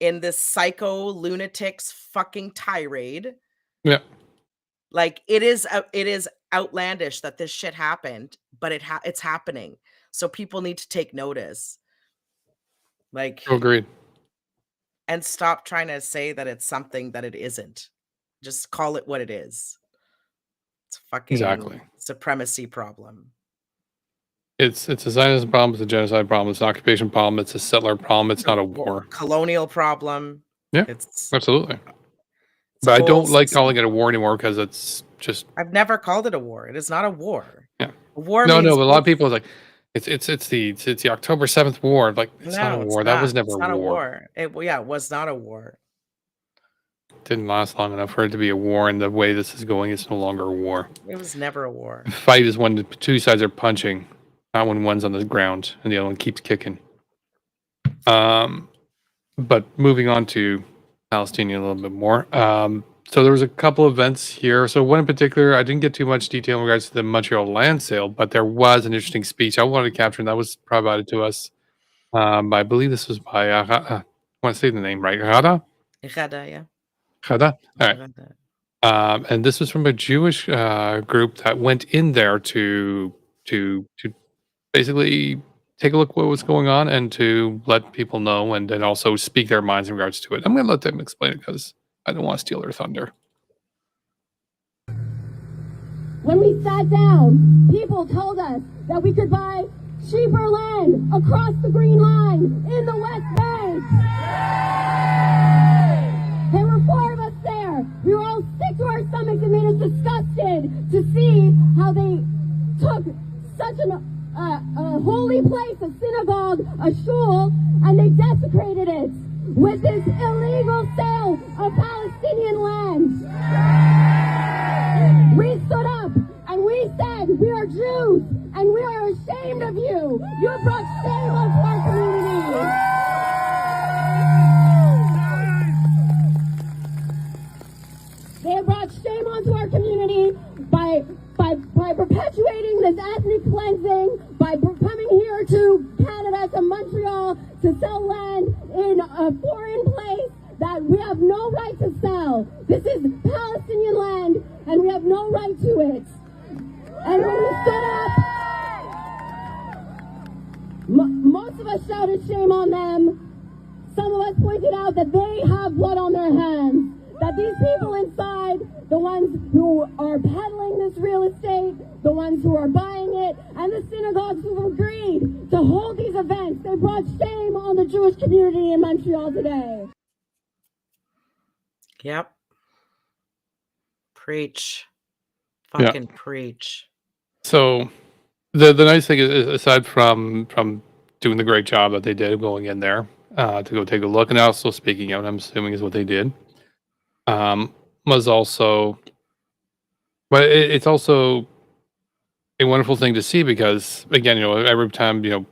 in this psycho lunatic's fucking tirade. Yeah. Like, it is outlandish that this shit happened, but it's happening. So people need to take notice. Agreed. And stop trying to say that it's something that it isn't. Just call it what it is. It's a fucking supremacy problem. It's a Zionism problem, it's a genocide problem, it's an occupation problem, it's a settler problem, it's not a war. Colonial problem. Yeah, absolutely. But I don't like calling it a war anymore because it's just... I've never called it a war. It is not a war. Yeah. A war No, means but a lot of people are like, it's the October 7th war. Like, it's not a war. That was never it's not a war. It was not a war. Didn't last long enough for it to be a war, and the way this is going, it's no longer a war. It was never a war. A fight is when the two sides are punching, not when one's on the ground and the other one keeps kicking. But moving on to Palestinian a little bit more. So there was a couple events here. So one in particular, I didn't get too much detail in regards to the Montreal land sale, but there was an interesting speech I wanted to capture, and that was provided to us. I believe this was by, I want to say the name right, Rada? Rada, yeah. Rada? All right. And this was from a Jewish group that went in there to basically take a look at what was going on and to let people know and then also speak their minds in regards to it. I'm going to let them explain it because I don't want to steal their thunder. When we sat down, people told us that we could buy cheaper land across the Green Line in the West Bank. There were 4 of us there We were all sick to our stomachs. It made us disgusted to see how they took such a holy place, a synagogue, a shul, and they desecrated it with this illegal sale of Palestinian land. We stood up and we said, we are Jews and we are ashamed of you. You have brought shame onto our community. They have brought shame onto our community by perpetuating this ethnic cleansing, by coming here to Canada, to Montreal, to sell land in a foreign place that we have no right to sell. This is Palestinian land, and we have no right to it. And when we stood up, most of us shouted shame on them. Some of us pointed out that they have blood on their hands. That these people inside, the ones who are peddling this real estate, the ones who are buying it, and the synagogues who have agreed to hold these events, they brought shame on the Jewish community in Montreal today. Yep. Preach. Fucking preach. So the nice thing is, aside from doing the great job that they did going in there to go take a look, and also speaking out, I'm assuming is what they did, was also, but it's also a wonderful thing to see because, again, every time,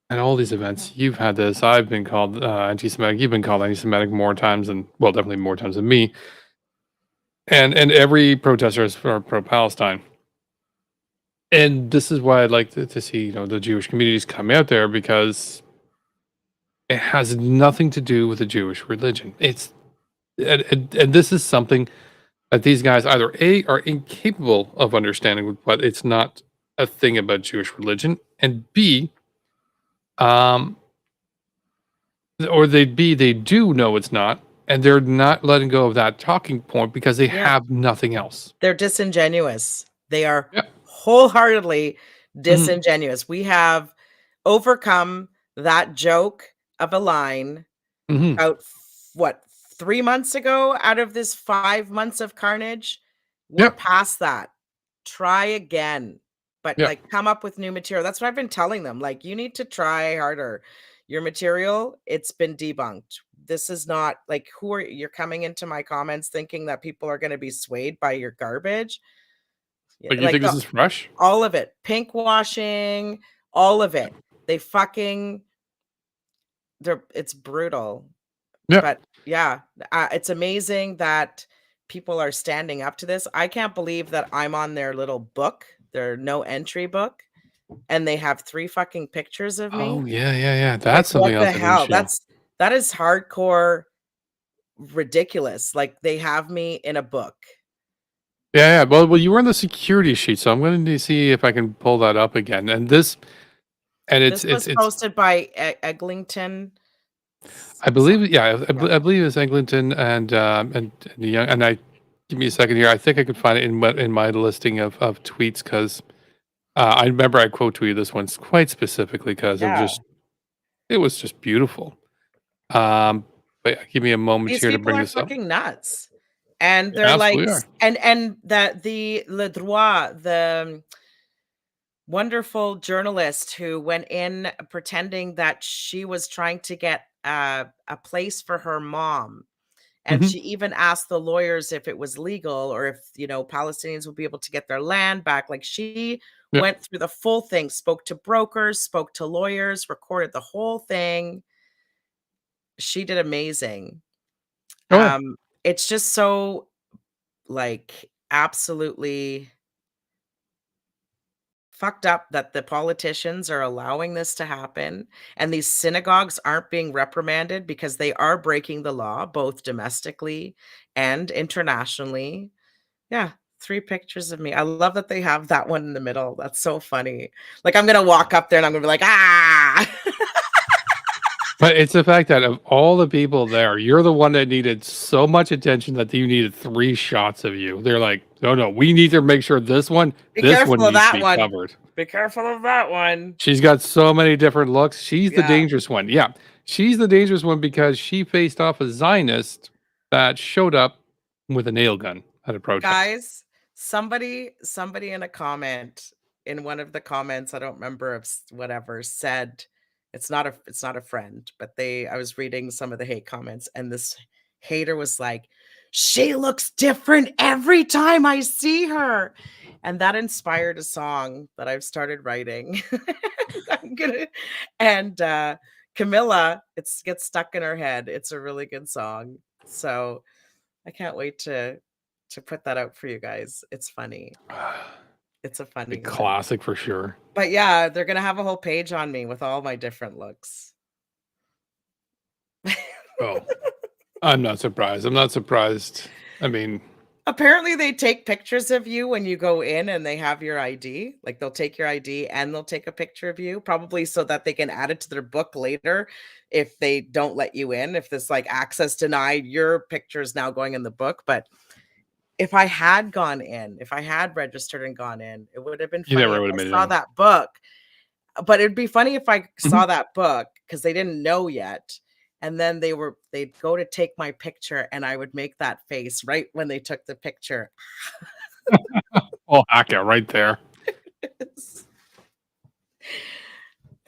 at all these events, you've had this. I've been called anti-Semitic. You've been called anti-Semitic more times than, well, definitely more times than me. And every protester is pro-Palestine. And this is why I'd like to see, the Jewish communities come out there, because it has nothing to do with the Jewish religion. And this is something that these guys either A, are incapable of understanding, but it's not a thing about Jewish religion, and B, or they do know it's not, and they're not letting go of that talking point because they have nothing else. They're disingenuous. They are wholeheartedly disingenuous. We have overcome that joke of a line about, 3 months ago out of this 5 months of carnage. We're past that. Try again. But come up with new material. That's what I've been telling them. Like, you need to try harder. Your material, it's been debunked. This is not like, you're coming into my comments thinking that people are going to be swayed by your garbage. But you think this is fresh? All of it. Pink washing, all of it. It's brutal. Yeah. But it's amazing that people are standing up to this. I can't believe that I'm on their little book, their no entry book, and they have 3 fucking pictures of me. Oh yeah. That's something else. What the hell? That is hardcore ridiculous. Like, they have me in a book. Yeah. Well, you were on the security sheet, so I'm going to see if I can pull that up again. And this was posted by Eglinton. I believe, I believe it's Eglinton and Young. And give me a second here. I think I could find it in my listing of tweets, because I remember I quote tweeted this one quite specifically because it was just beautiful. But give me a moment here to bring this up. These people are fucking nuts, and they're and that the Le Droit, the wonderful journalist who went in pretending that she was trying to get a place for her mom, and she even asked the lawyers if it was legal or if Palestinians would be able to get their land back. Like, she went through the full thing, spoke to brokers, spoke to lawyers, recorded the whole thing. She did amazing. It's just so, like, absolutely fucked up that the politicians are allowing this to happen, and these synagogues aren't being reprimanded because they are breaking the law, both domestically and internationally. 3 pictures of me. I love that they have that one in the middle. That's so funny. Like, I'm gonna walk up there and I'm gonna be like, ah. But it's the fact that of all the people there, you're the one that needed so much attention that you needed 3 shots of you. They're like, no, we need to make sure this one needs to be covered. Be careful of that one. She's got so many different looks. She's the dangerous one. Yeah, she's the dangerous one because she faced off a Zionist that showed up with a nail gun at a protest. Guys, somebody in a comment, in one of the comments, I don't remember if whatever, said it's not a friend, but I was reading some of the hate comments, and this hater was like, she looks different every time I see her. And that inspired a song that I've started writing. Camilla, it gets stuck in her head. It's a really good song. So I can't wait to put that out for you guys. It's funny. It's a funny one. Classic for sure. But yeah, they're gonna have a whole page on me with all my different looks. Oh, I'm not surprised. I'm not surprised. I mean, apparently they take pictures of you when you go in and they have your ID. Like they'll take your ID and they'll take a picture of you, probably so that they can add it to their book later if they don't let you in. If this like access denied, your picture is now going in the book. But if I had gone in, if I had registered and gone in, it would have been funny if I saw that book. But it'd be funny if I saw that book because they didn't know yet. And then they'd go to take my picture and I would make that face right when they took the picture. I'll hack it right there.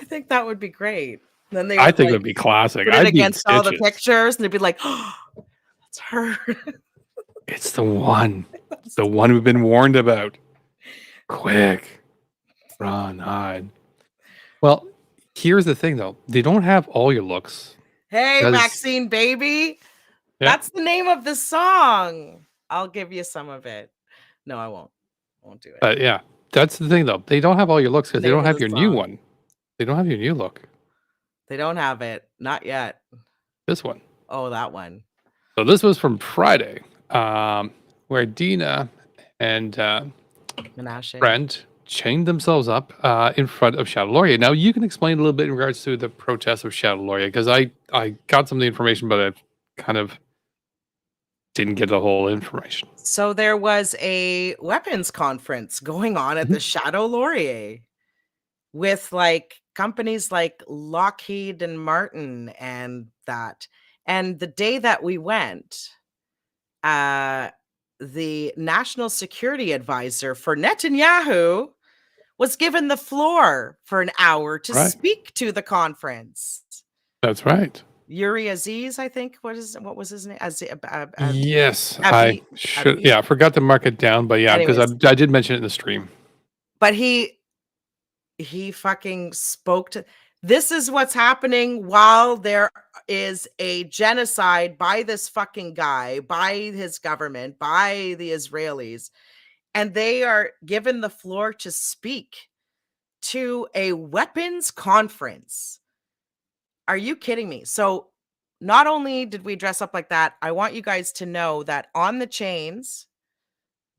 I think that would be great. Then I think it would be classic. Put it against all the pictures and they'd be like, oh, that's her. It's the one. The one we've been warned about. Quick. Run, hide. Well, here's the thing though. They don't have all your looks. Hey, Maxine Baby. Yeah. That's the name of the song. I'll give you some of it. No, I won't. I won't do it. But yeah, that's the thing though. They don't have all your looks because they don't have your new one. They don't have your new look. They don't have it. Not yet. This one. Oh, that one. So this was from Friday, where Deana and Brent chained themselves up in front of Chateau Laurier. Now, you can explain a little bit in regards to the protest of Chateau Laurier, because I got some of the information, but I kind of didn't get the whole information. So there was a weapons conference going on at the Chateau Laurier with like companies like Lockheed and Martin and that. And the day that we went, the national security advisor for Netanyahu was given the floor for an hour to speak to the conference. That's right. Yuri Aziz, I think. What was his name? Yes, I should. Yeah, I forgot to mark it down, but yeah, because I did mention it in the stream. But he fucking spoke to. This is what's happening while there is a genocide by this fucking guy, by his government, by the Israelis, and they are given the floor to speak to a weapons conference. Are you kidding me? So not only did we dress up like that, I want you guys to know that on the chains,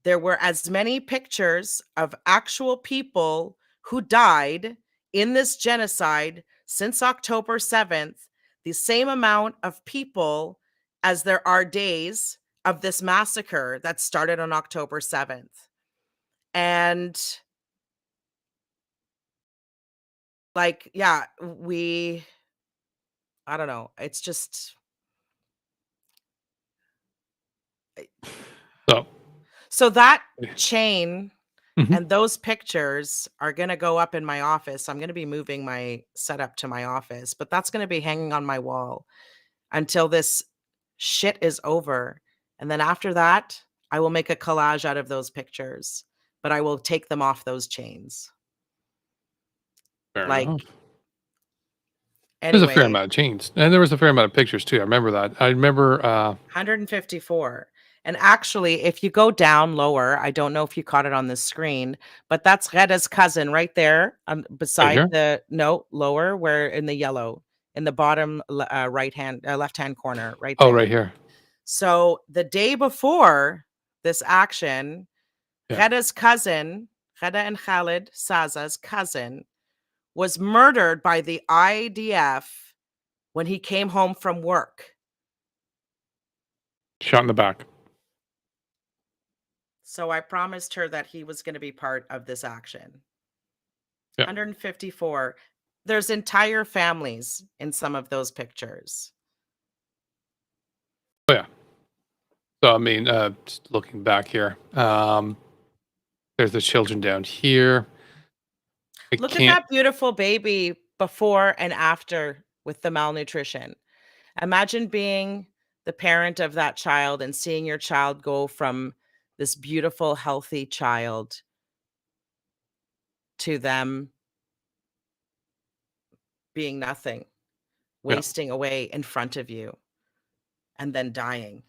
there were as many pictures of actual people who died in this genocide since October 7th, the same amount of people as there are days of this massacre that started on October 7th. And like, yeah, I don't know. It's just. So that chain and those pictures are going to go up in my office. I'm going to be moving my setup to my office, but that's going to be hanging on my wall until this shit is over. And then after that, I will make a collage out of those pictures, but I will take them off those chains. Fair enough. Anyway, there's a fair amount of chains, and there was a fair amount of pictures too. I remember that. I remember 154. And actually, if you go down lower, I don't know if you caught it on the screen, but that's Reda's cousin right there beside lower, where in the yellow, in the bottom left-hand corner, right there. Oh, right here. So the day before this action, Reda's cousin, Reda and Khalid Saza's cousin, was murdered by the IDF when he came home from work. Shot in the back. So I promised her that he was going to be part of this action. 154. There's entire families in some of those pictures. Oh, yeah. So, I mean, just looking back here, there's the children down here. Look at that beautiful baby before and after with the malnutrition. Imagine being the parent of that child and seeing your child go from this beautiful, healthy child to them being nothing, wasting away in front of you, and then dying.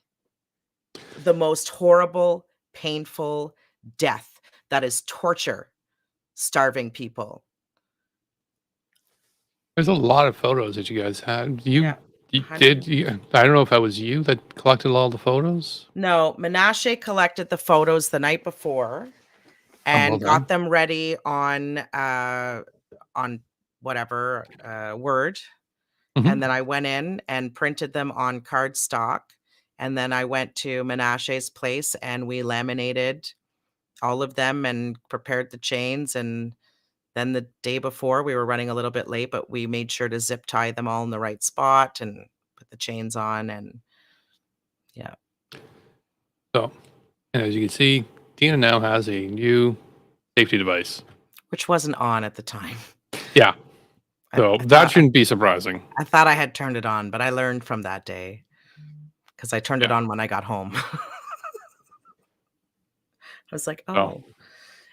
The most horrible, painful death that is torture, starving people. There's a lot of photos that you guys had. Yeah, I don't know if that was you that collected all the photos. No, Menashe collected the photos the night before and well got done. them ready on whatever Word. And then I went in and printed them on cardstock. And then I went to Menashe's place and we laminated all of them and prepared the chains. And then the day before, we were running a little bit late, but we made sure to zip tie them all in the right spot and put the chains on. And yeah. So, and as you can see, Deana now has a new safety device. Which wasn't on at the time. Yeah. So that shouldn't be surprising. I thought I had turned it on, but I learned from that day because I turned it on when I got home. I was like, oh.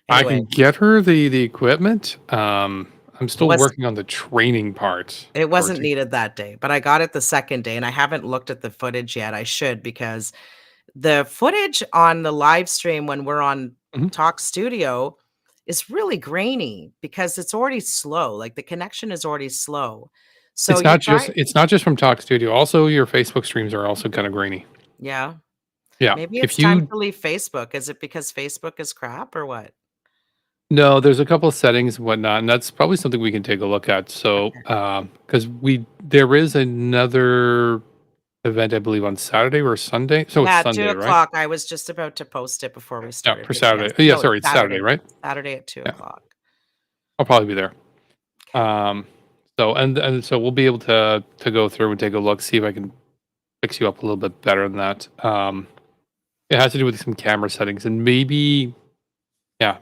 I Anyway. can get her the equipment. I'm still working on the training part. It wasn't needed that day, but I got it the second day and I haven't looked at the footage yet. I should, because the footage on the live stream when we're on Talk Studio is really grainy because it's already slow. Like the connection is already slow. So it's not just from Talk Studio. Also, your Facebook streams are also kind of grainy. Yeah. Yeah. Maybe it's time to leave Facebook. Is it because Facebook is crap or what? No, there's a couple of settings and whatnot, and that's probably something we can take a look at. So, because there is another event, I believe, on Saturday or Sunday. So Yeah, it's Sunday, 2 o'clock. I was just about to post it before we started. Yeah, for Saturday. Yeah, sorry, it's Saturday, right? Saturday at 2 o'clock. I'll probably be there. So and so we'll be able to go through and take a look, see if I can fix you up a little bit better than that. It has to do with some camera settings, and maybe I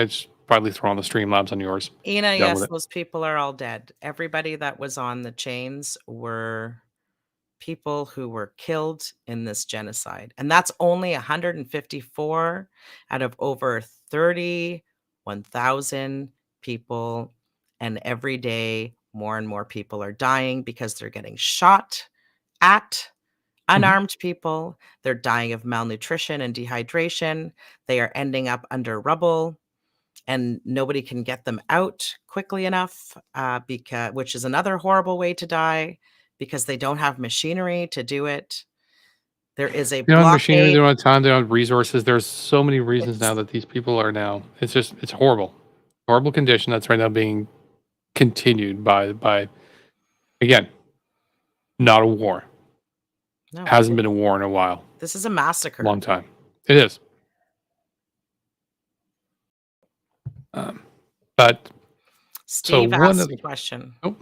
just probably throw on the Streamlabs on yours. Ina, yes, those people are all dead. Everybody that was on the chains were people who were killed in this genocide. And that's only 154 out of over 31,000 people. And every day, more and more people are dying because they're getting shot at. Unarmed people. They're dying of malnutrition and dehydration. They are ending up under rubble. And nobody can get them out quickly enough, which is another horrible way to die, because they don't have machinery to do it. There is a They don't have blockade. machinery, they don't have time, they don't have resources. There's so many reasons now that these people are now. It's horrible, horrible condition that's right now being continued by again, not a war. No, Hasn't been a war in a while. This is a massacre. Long time. It is. But Steve so one asked of a question. Oh.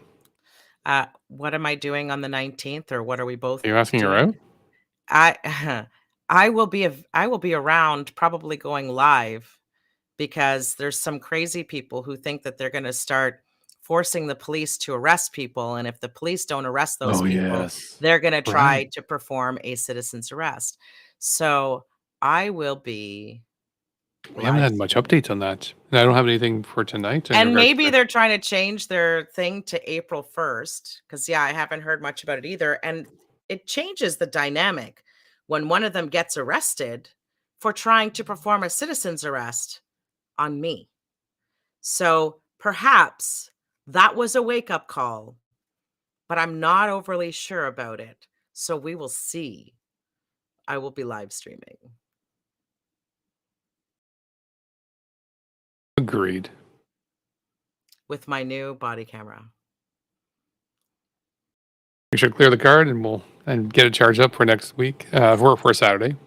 What am I doing on the 19th, or what are we both? You're asking her out? I will be around, probably going live, because there's some crazy people who think that they're going to start forcing the police to arrest people, and if the police don't arrest those people, they're going to try to perform a citizen's arrest. So I will be. We haven't had much updates on that. And I don't have anything for tonight. And maybe they're trying to change their thing to April 1st, because I haven't heard much about it either. And it changes the dynamic when one of them gets arrested for trying to perform a citizen's arrest on me. So perhaps that was a wake-up call, but I'm not overly sure about it. So we will see. I will be live streaming. Agreed. With my new body camera. We should clear the card and get it charged up for next week, for Saturday.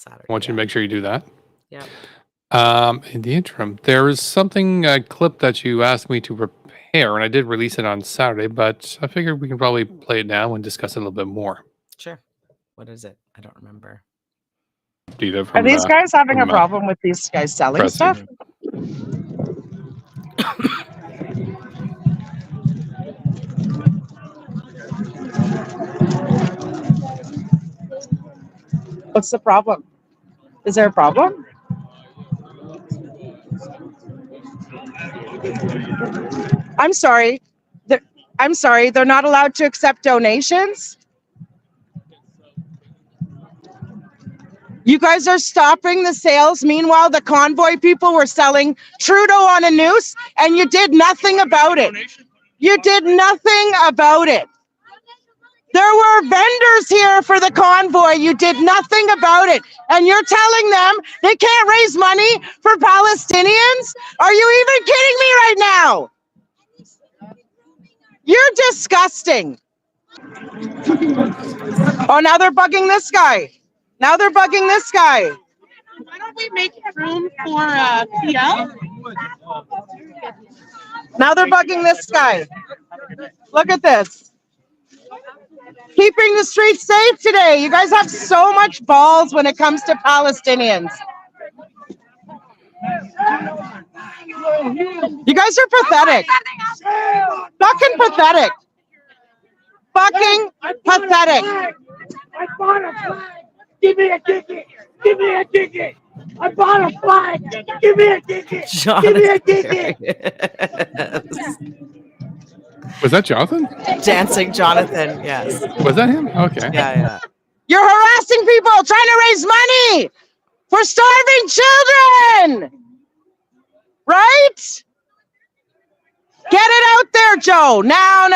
I want you to make sure you do that. Yeah. In the interim, there is something, a clip that you asked me to prepare, and I did release it on Saturday, but I figured we can probably play it now and discuss it a little bit more. Sure. What is it? I don't remember. Dita Are these guys having a problem with these guys selling pressing. stuff? What's the problem? Is there a problem? I'm sorry. I'm sorry. They're not allowed to accept donations? You guys are stopping the sales. Meanwhile, the convoy people were selling Trudeau on a noose, and you did nothing about it. You did nothing about it. There were vendors here for the convoy. You did nothing about it. And you're telling them they can't raise money for Palestinians? Are you even kidding me right now? You're disgusting. Oh, now they're bugging this guy. Now they're bugging this guy. Why don't we make room for PL? Now they're bugging this guy. Look at this. Keeping the streets safe today. You guys have so much balls when it comes to Palestinians. You guys are pathetic. Fucking pathetic. Fucking pathetic. I bought a flag. Give me a ticket. Give me a ticket. I bought a flag. Give me a ticket. Give me a ticket. Was that Jonathan? Dancing Jonathan, yes. Was that him? Okay. Yeah. You're harassing people trying to raise money for starving children. Right? Get it out there, Joe. Now,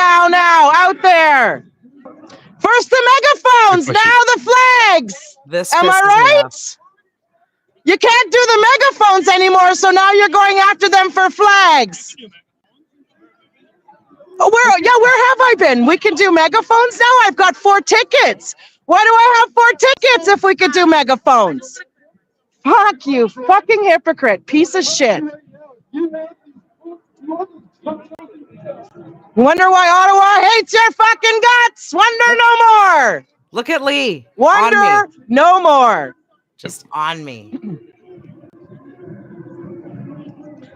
out there. First the megaphones, now the flags. Am I right? You can't do the megaphones anymore, so now you're going after them for flags. Oh, where have I been? We can do megaphones now? I've got 4 tickets. Why do I have 4 tickets if we could do megaphones? Fuck you, fucking hypocrite, piece of shit. Wonder why Ottawa hates your fucking guts. Wonder no more. Look at Lee. Wonder no more. Just on me.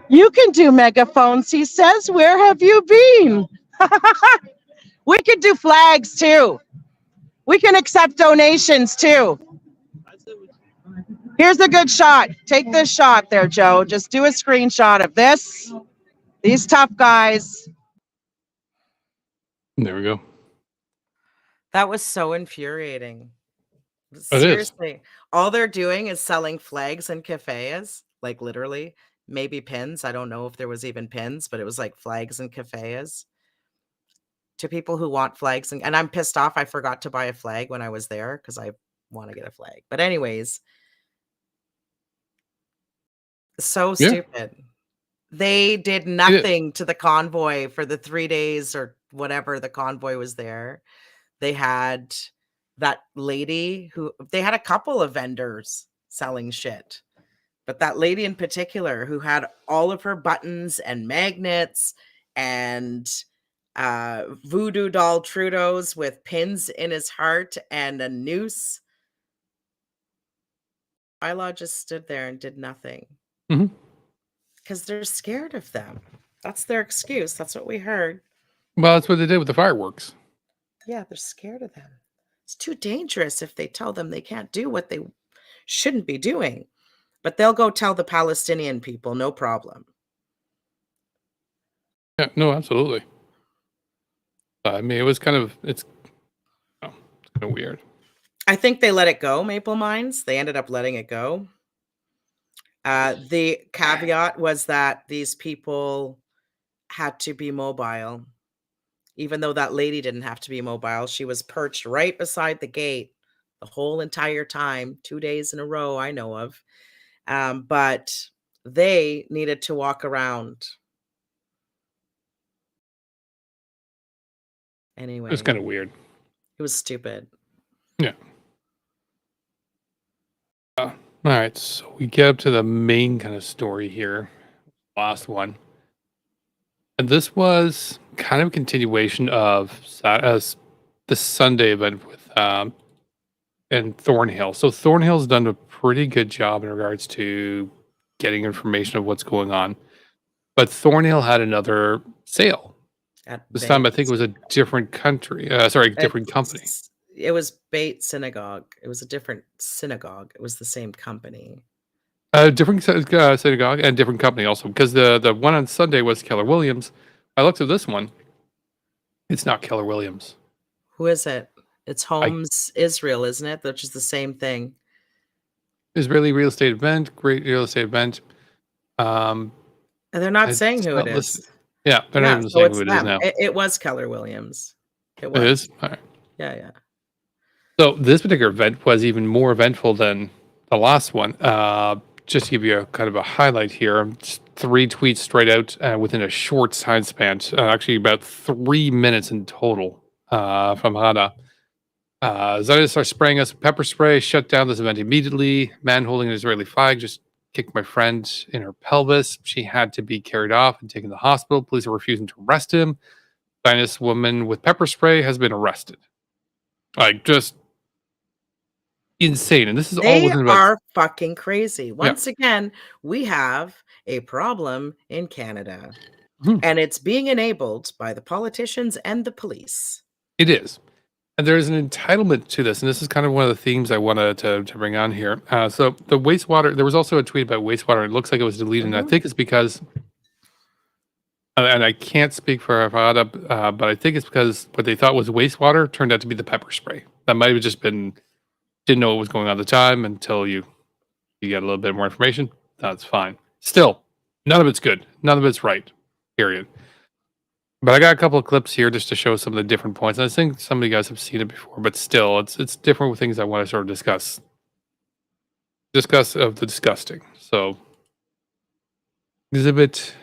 You can do megaphones, he says. Where have you been? We could do flags too. We can accept donations too. Here's a good shot. Take this shot there, Joe. Just do a screenshot of this. These tough guys. There we go. That was so infuriating. Seriously. All they're doing is selling flags and cafes, like literally. Maybe pins. I don't know if there was even pins, but it was like flags and cafes to people who want flags. And I'm pissed off. I forgot to buy a flag when I was there because I want to get a flag. But anyways, so stupid. They did nothing to the convoy for the 3 days or whatever the convoy was there. They had that lady they had a couple of vendors selling shit. But that lady in particular who had all of her buttons and magnets and voodoo doll Trudeau's with pins in his heart and a noose. Bylaw just stood there and did nothing. Because they're scared of them. That's their excuse. That's what we heard. Well, that's what they did with the fireworks. Yeah, they're scared of them. It's too dangerous if they tell them they can't do what they shouldn't be doing. But they'll go tell the Palestinian people, no problem. Yeah, no, absolutely. I mean, it's kind of weird. I think they let it go, Maple Mines. They ended up letting it go. The caveat was that these people had to be mobile. Even though that lady didn't have to be mobile, she was perched right beside the gate the whole entire time, 2 days in a row, I know of. But they needed to walk around. Anyway. It was kind of weird. It was stupid. Yeah. All right, so we get up to the main kind of story here. Last one. And this was kind of a continuation of the Sunday event with in Thornhill. So Thornhill's done a pretty good job in regards to getting information of what's going on. But Thornhill had another sale. This time, I think it was a different country. Different company. It was Beit Synagogue. It was a different synagogue. It was the same company. Different synagogue and different company also, because the one on Sunday was Keller Williams. I looked at this one. It's not Keller Williams. Who is it? It's Homes Israel, isn't it? Which is the same thing. Israeli real estate event, great real estate event. And they're not saying who it is. Listed. Yeah, they're not even saying who it is now. It was Keller Williams. It is? All right. Yeah. So this particular event was even more eventful than the last one. Just to give you a kind of a highlight here, just 3 tweets straight out within a short time span, actually about 3 minutes in total from Hada. Zionists are spraying us with pepper spray, shut down this event immediately. Man holding an Israeli flag just kicked my friend in her pelvis. She had to be carried off and taken to the hospital. Police are refusing to arrest him. Zionist woman with pepper spray has been arrested. Like, just insane. And this is all within about... They are fucking crazy. Once again, we have a problem in Canada. And it's being enabled by the politicians and the police. It is. And there's an entitlement to this. And this is kind of one of the themes I wanted to bring on here. So the wastewater, there was also a tweet about wastewater. It looks like it was deleted. And I think it's because, and I can't speak for Hada, but I think it's because what they thought was wastewater turned out to be the pepper spray. That might have just been, didn't know what was going on at the time until you get a little bit more information. That's fine. Still, none of it's good. None of it's right. Period. But I got a couple of clips here just to show some of the different points. And I think some of you guys have seen it before, but still, it's different with things I want to sort of discuss. Discuss of the disgusting. So, exhibit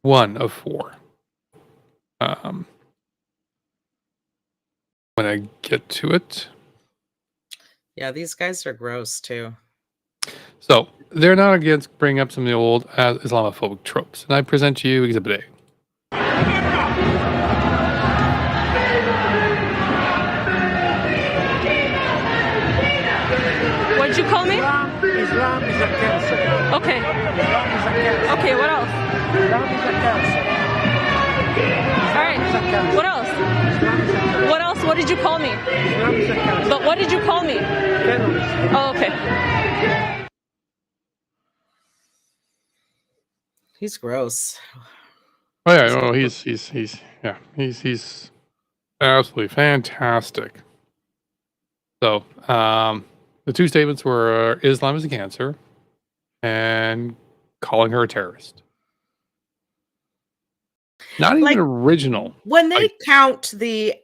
1 of 4. When I get to it. Yeah, these guys are gross too. So, they're not against bringing up some of the old Islamophobic tropes. And I present to you Exhibit A. What'd you call me? Islam is a cancer. Okay. Islam is a cancer. Okay, what else? Islam is a cancer. All right. What else? What else? What did you call me? Islam is a cancer. But what did you call me? Terrorist. Oh, okay. He's gross. Oh yeah, no, he's absolutely fantastic. So, the 2 statements were Islam is a cancer and calling her a terrorist. Not even original. When they count the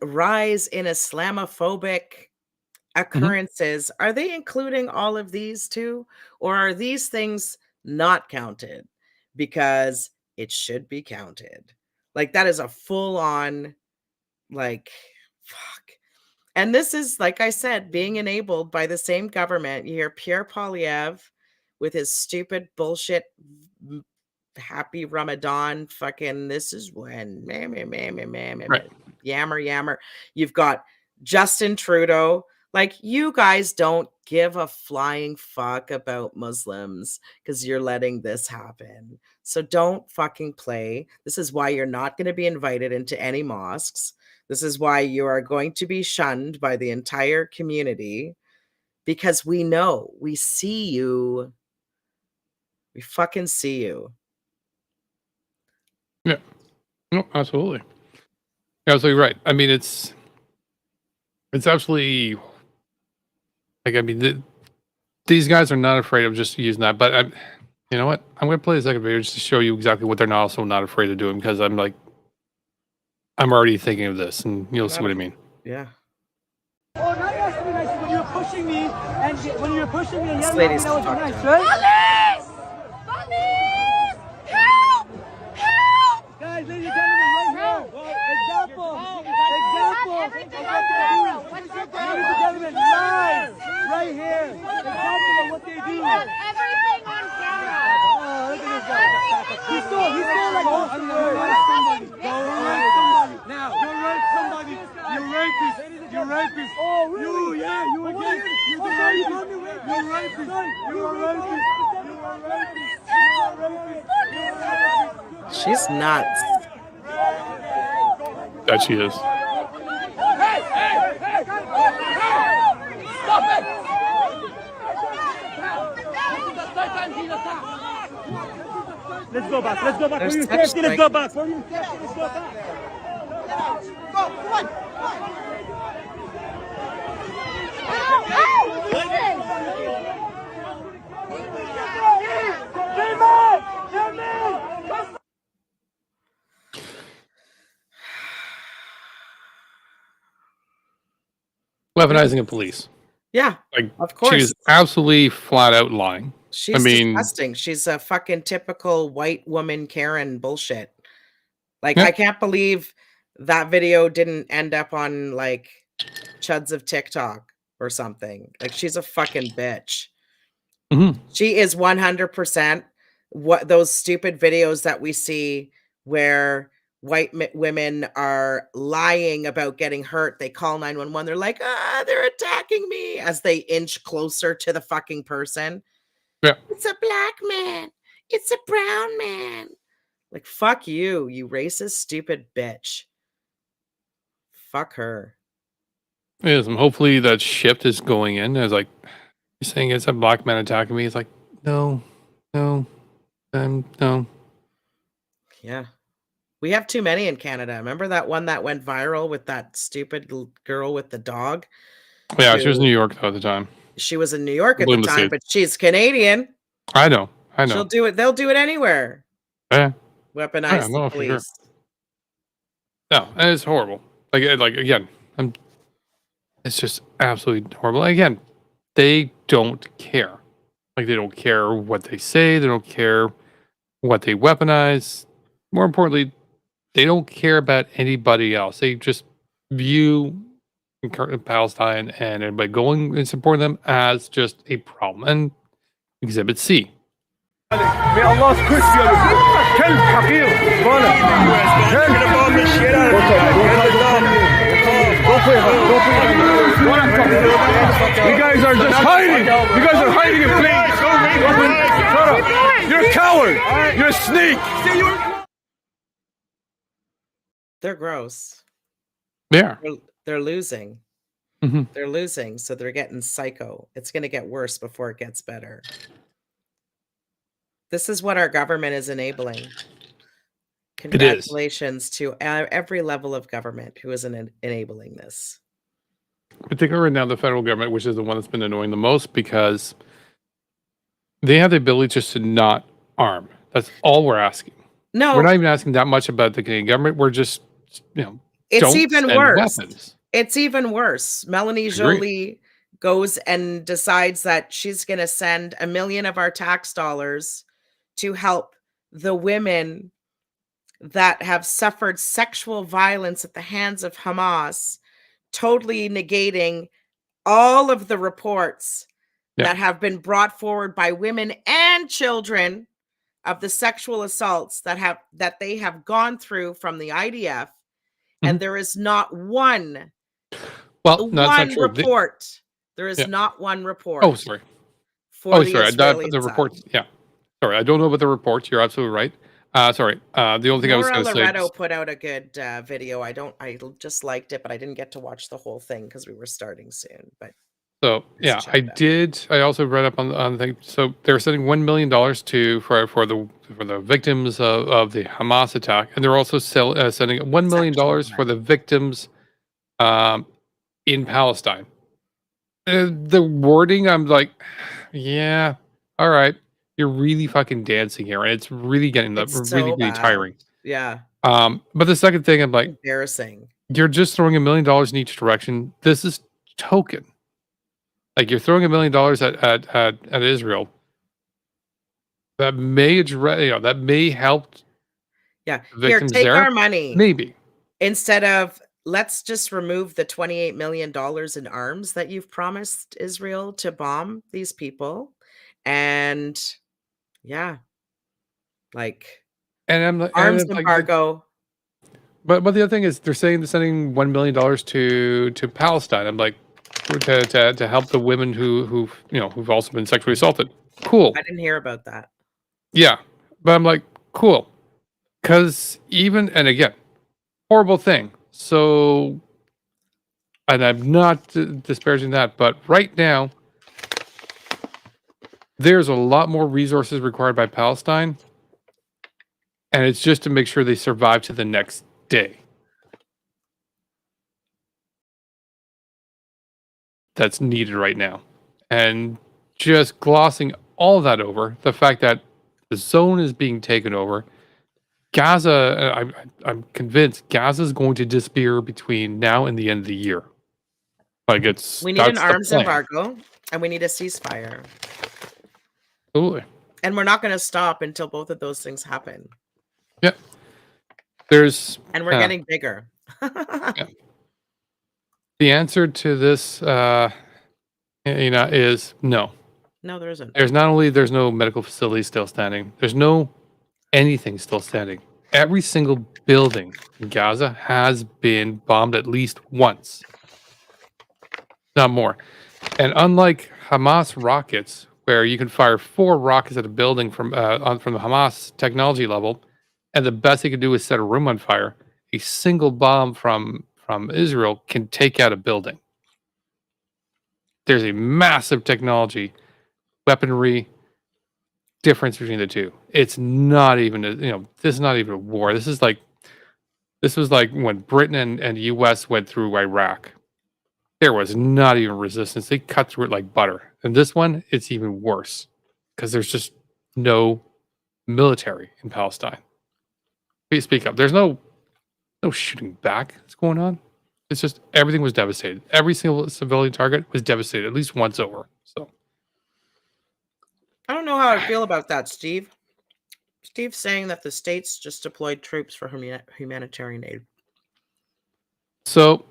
rise in Islamophobic occurrences, are they including all of these too? Or are these things not counted? Because it should be counted. Like, that is a full-on, like, fuck. And this is, like I said, being enabled by the same government. You hear Pierre Poilievre with his stupid bullshit, happy Ramadan, fucking, this is when, Right. yammer. You've got Justin Trudeau. Like, you guys don't give a flying fuck about Muslims because you're letting this happen. So don't fucking play. This is why you're not going to be invited into any mosques. This is why you are going to be shunned by the entire community, because we know, we see you. We fucking see you. Yeah. No, absolutely. You're absolutely right. I mean, it's absolutely, like, I mean, these guys are not afraid of just using that, but you know what? I'm going to play a second video just to show you exactly what they're not also not afraid of doing, because I'm already thinking of this, and you'll see what I mean. Yeah. Oh, now you're asking me nice when you're pushing me, and when you're pushing me, and This you're lady's not fucked nice, up. right? Police! Help! Help! Guys, ladies and gentlemen, right here. Example. Everything on camera. What's your Ladies and gentlemen, live, right here. Example of what they do. Everything on camera. Oh, look at this guy. He's still like, oh, I'm gonna arrest somebody. Go arrest somebody. Now, you arrest somebody. You rapist. You rapist. Oh, really? You again. You rapist. She's nuts. That she is. Let's go back. Let's go back. For your safety, let's go back. For your safety, let's go back. Go, come on. Weaponizing of police. Yeah, like of course. She is absolutely flat out lying. She's disgusting. She's a fucking typical white woman Karen bullshit. Like, I can't believe that video didn't end up on like chuds of TikTok or something. Like, she's a fucking bitch. She is 100% what those stupid videos that we see where white women are lying about getting hurt. They call 911. They're like, they're attacking me, as they inch closer to the fucking person. Yeah. It's a black man. It's a brown man. Like, fuck you, you racist, stupid bitch. Fuck her. Yes, and hopefully that shift is going in. I was like, you're saying it's a black man attacking me. It's like, no. Yeah. We have too many in Canada. Remember that one that went viral with that stupid girl with the dog? Yeah, she was in New York though at the time. She was in New York at the time, but she's Canadian. I know. She'll do it. They'll do it anywhere. Yeah. Weaponize the police. Sure. No, and it's horrible. Like again, it's just absolutely horrible. Again, they don't care. Like, they don't care what they say. They don't care what they weaponize. More importantly, they don't care about anybody else. They just view Palestine and everybody going and supporting them as just a problem. And Exhibit C. May Allah's curse be on you. Kelp, Hakim, Fala. Kelp. Get above the shit out of you guys are just hiding. You guys are hiding in plain. Shut up. You're a coward. You're a snake. They're gross. Yeah. They're losing. They're losing, so they're getting psycho. It's going to get worse before it gets better. This is what our government is enabling. Congratulations to every level of government who is enabling this. Particularly right now, the federal government, which is the one that's been annoying the most, because they have the ability just to not arm. That's all we're asking. No, we're not even asking that much about the Canadian government. We're just, it's even worse. It's even worse. Melanie Jolie goes and decides that she's going to send $1 million of our tax dollars to help the women that have suffered sexual violence at the hands of Hamas, totally negating all of the reports that have been brought forward by women and children of the sexual assaults that they have gone through from the IDF. And there is not one report. There is not one report. Oh, sorry. The reports. Yeah. Sorry, I don't know about the reports. You're absolutely right. Sorry. The only thing I was going to say. Loretto put out a good video. I just liked it, but I didn't get to watch the whole thing because we were starting soon. But so yeah, I did. I also read up on the thing. So they're sending $1 million for the victims of the Hamas attack, and they're also sending $1 million for the victims in Palestine. The wording, I'm like, yeah, all right. You're really fucking dancing here, and it's really getting really tiring. Yeah. But the second thing, I'm like, embarrassing. You're just throwing $1 million in each direction. This is token. Like, you're throwing $1 million at Israel. That may that may help. Yeah. Here, take our money. Maybe. Instead of, let's just remove the $28 million in arms that you've promised Israel to bomb these people. And yeah, like, and I'm like, arms embargo. But the other thing is, they're sending $1 million to Palestine. I'm like, to help the women who've also been sexually assaulted. Cool. I didn't hear about that. Yeah, but I'm like, cool, because and again, horrible thing. So, and I'm not disparaging that, but right now, there's a lot more resources required by Palestine, and it's just to make sure they survive to the next day. That's needed right now. And just glossing all that over, the fact that the zone is being taken over, Gaza, I'm convinced Gaza is going to disappear between now and the end of the year. Like We need an arms embargo, and we need a ceasefire. Absolutely. And we're not going to stop until both of those things happen. Yep. There's and we're getting bigger. Yeah. The answer to this, is no. No, there isn't. There's no medical facility still standing. There's no anything still standing. Every single building in Gaza has been bombed at least once, not more. And unlike Hamas rockets, where you can fire 4 rockets at a building from the Hamas technology level, and the best they can do is set a room on fire, a single bomb from Israel can take out a building. There's a massive technology, weaponry difference between the two. It's not even this is not even a war. This was like when Britain and the US went through Iraq. There was not even resistance. They cut through it like butter. And this one, it's even worse because there's just no military in Palestine. Please speak up. There's no shooting back that's going on. It's just everything was devastated. Every single civilian target was devastated at least once over. So I don't know how I feel about that, Steve. Steve's saying that the states just deployed troops for humanitarian aid. So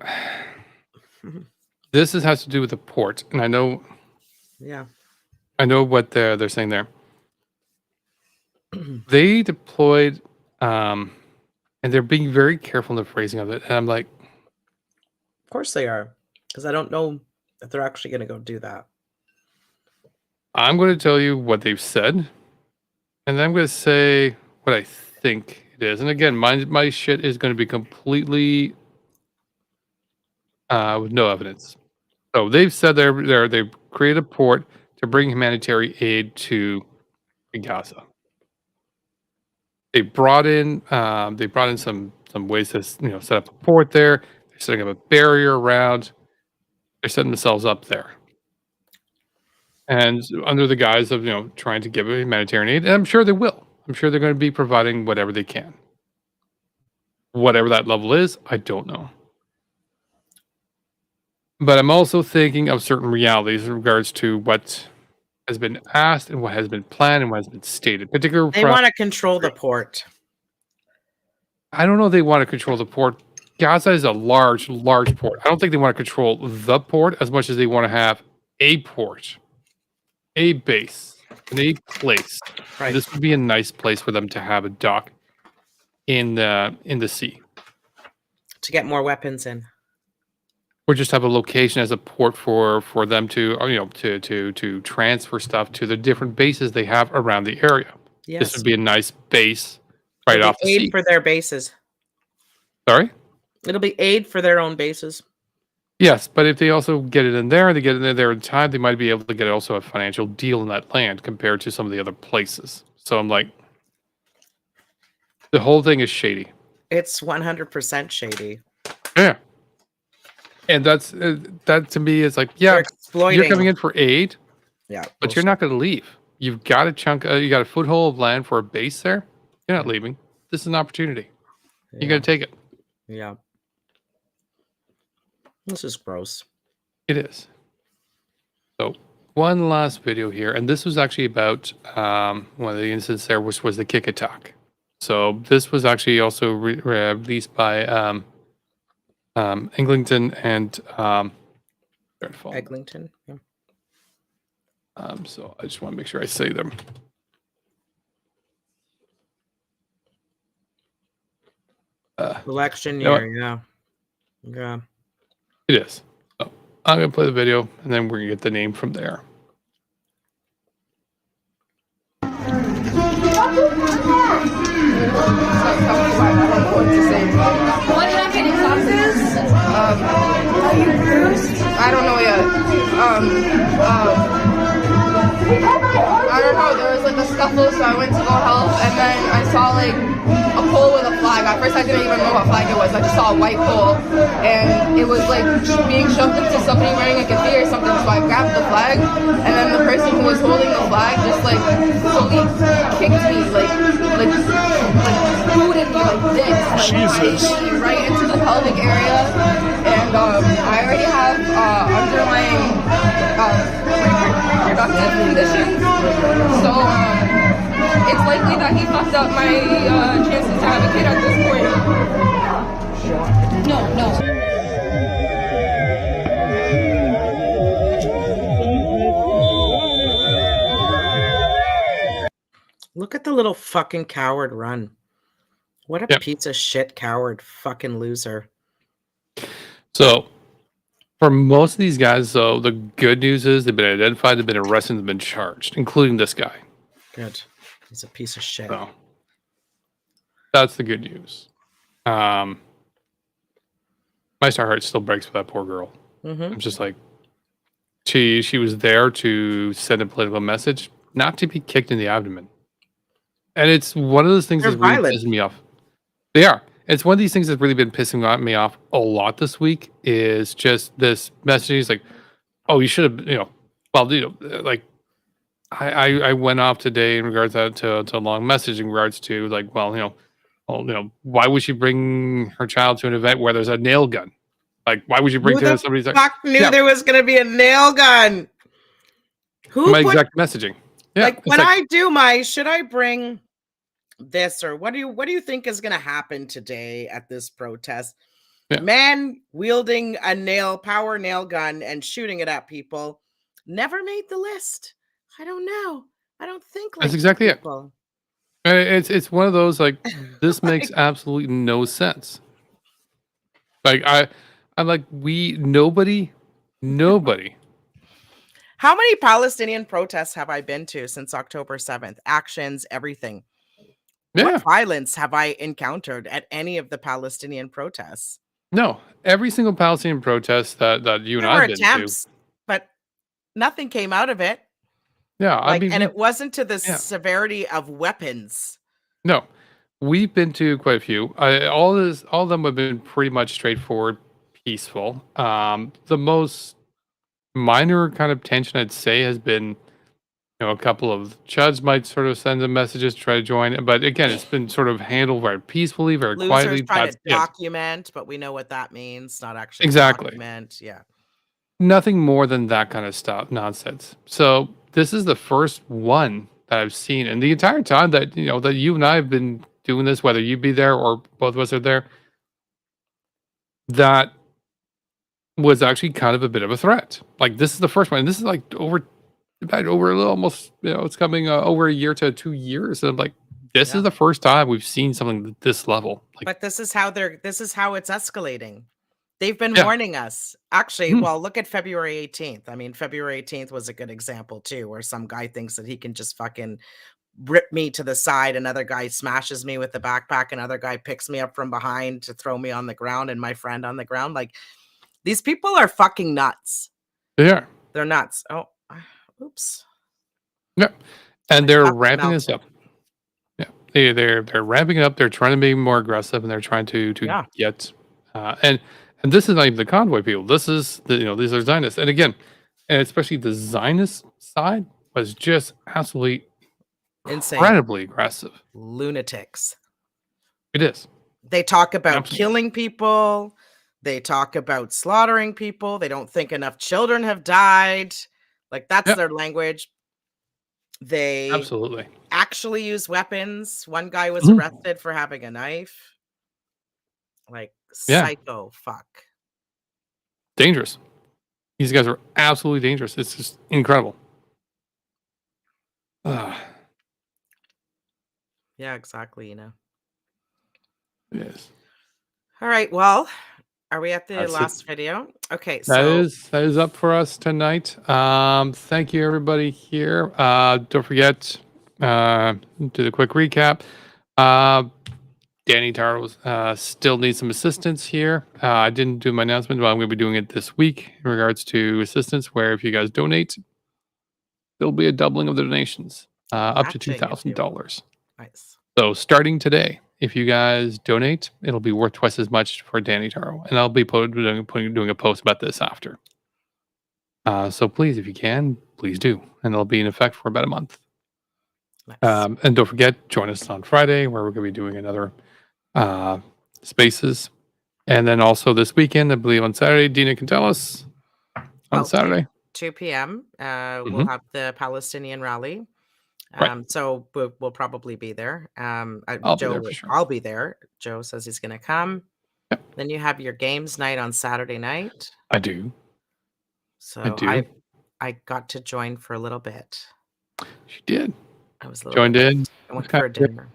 this has to do with the port, and I know what they're saying there. They deployed, and they're being very careful in the phrasing of it. And I'm like, of course they are, because I don't know if they're actually going to go do that. I'm going to tell you what they've said, and then I'm going to say what I think it is. And again, my shit is going to be completely with no evidence. So they've said they've created a port to bring humanitarian aid to Gaza. They brought in some ways to set up a port there. They're setting up a barrier around. They're setting themselves up there, and under the guise of trying to give humanitarian aid. And I'm sure they will. I'm sure they're going to be providing whatever they can. Whatever that level is, I don't know. But I'm also thinking of certain realities in regards to what has been asked and what has been planned and what has been stated. Particularly, they want to control the port. I don't know if they want to control the port. Gaza is a large port. I don't think they want to control the port as much as they want to have a port, a base, and a place. Right. This would be a nice place for them to have a dock in the sea. To get more weapons in. Or just have a location as a port for them to transfer stuff to the different bases they have around the area. Yes. This would be a nice base right off the sea. Aid for their bases. Sorry? It'll be aid for their own bases. Yes, but if they also get it in there, they get it in there in time, they might be able to get also a financial deal in that land compared to some of the other places. So I'm like, the whole thing is shady. It's 100% shady. Yeah. And that to me is like, yeah, you're coming in for aid, but you're not going to leave. You've got you got a foothold of land for a base there. You're not leaving. This is an opportunity. You got to take it. Yeah. This is gross. It is. So one last video here, and this was actually about one of the incidents there, which was the kick attack. So this was actually also released by Eglinton and Eglinton. Yeah. So I just want to make sure I say them. Election year, yeah. It is. So I'm going to play the video, and then we're going to get the name from there. What happened in classes? Are you bruised? I don't know yet. I don't know. There was like a scuffle, so I went to go help, and then I saw like a pole with a flag. At first, I didn't even know what flag it was. I just saw a white pole, and it was like being shoved into somebody wearing a keffiyeh or something. So I grabbed the flag, and then the person who was holding the flag just like slowly kicked me, like booted me like this, like Jesus. hit me right into the pelvic area, and I already have underlying reproductive conditions, so it's likely that he fucked up my chances to have a kid at this point. No. Look at the little fucking coward run. What a piece of shit coward fucking loser. So, for most of these guys, though, the good news is they've been identified, they've been arrested, they've been charged, including this guy. Good. He's a piece of shit. So, that's the good news. My heart still breaks for that poor girl. I'm just like, she was there to send a political message, not to be kicked in the abdomen. And it's one of those things that's really pissing me off. They are. It's one of these things that's really been pissing me off a lot this week is just this message like, oh, you should have, like I went off today in regards to a long message in regards to like, why would she bring her child to an event where there's a nail gun? Like, why would you bring to somebody's like, fuck knew there was going to be a nail gun? Exact messaging. Yeah, like when I do should I bring this or what do you think is going to happen today at this protest? Yeah. Man wielding a power nail gun and shooting it at people never made the list. I don't know. I don't think like that's exactly people. It. It's one of those like this makes absolutely no sense. Like I'm like nobody. How many Palestinian protests have I been to since October 7th? Actions, everything. Yeah. What violence have I encountered at any of the Palestinian protests? No, every single Palestinian protest that you and I have been attempts, to, but nothing came out of it. Yeah, I mean, and it wasn't to the severity of weapons. No, we've been to quite a few. All of them have been pretty much straightforward, peaceful. The most minor kind of tension I'd say has been, a couple of chuds might sort of send them messages to try to join, but again, it's been sort of handled very peacefully, very quietly. Trying to document, but we know what that means. Not actually document. Yeah. Nothing more than that kind of stuff, nonsense. So this is the first one that I've seen, and the entire time that that you and I have been doing this, whether you be there or both of us are there, that was actually kind of a bit of a threat. Like this is the first one, and this is like over almost, it's coming over a year to 2 years, and I'm like, this is the first time we've seen something at this level. Like, but this is how it's escalating. They've been warning us. Actually, well, look at February 18th. I mean, February 18th was a good example too, where some guy thinks that he can just fucking rip me to the side. Another guy smashes me with the backpack. Another guy picks me up from behind to throw me on the ground and my friend on the ground. Like, these people are fucking nuts. They are. They're nuts. Oh, oops. Yeah. And they're ramping this up. Yeah. They're ramping it up. They're trying to be more aggressive, and they're trying to get and this is not even the convoy people. This is these are Zionists. And again, and especially the Zionist side was just absolutely insane, incredibly aggressive. Lunatics. It is. They talk about killing people. They talk about slaughtering people. They don't think enough children have died. Like, that's their language. They absolutely actually use weapons. One guy was arrested for having a knife. Like, psycho fuck. Dangerous. These guys are absolutely dangerous. It's just incredible. Yeah, exactly, Yes. All right, well, Are we at the last video? Okay, That so is up for us tonight. Thank you, everybody here. Don't forget, do the quick recap. Danny Taro still needs some assistance here. I didn't do my announcement, but I'm going to be doing it this week in regards to assistance, where if you guys donate, there'll be a doubling of the donations, up to $2,000. Nice. So starting today, if you guys donate, it'll be worth twice as much for Danny Taro, and I'll be doing a post about this after. So please, if you can, please do, and it'll be in effect for about a month. Nice. And don't forget, join us on Friday, where we're going to be doing another spaces, and then also this weekend, I believe on Saturday, Deana can tell us on Saturday, 2 p.m. We'll have the Palestinian rally. So we'll probably be there. I'll be there for sure. I'll be there. Joe says he's going to come. Yep. Then you have your games night on Saturday night. I do. So I do. I got to join for a little bit. She did. I was a little joined in. I went for a dinner.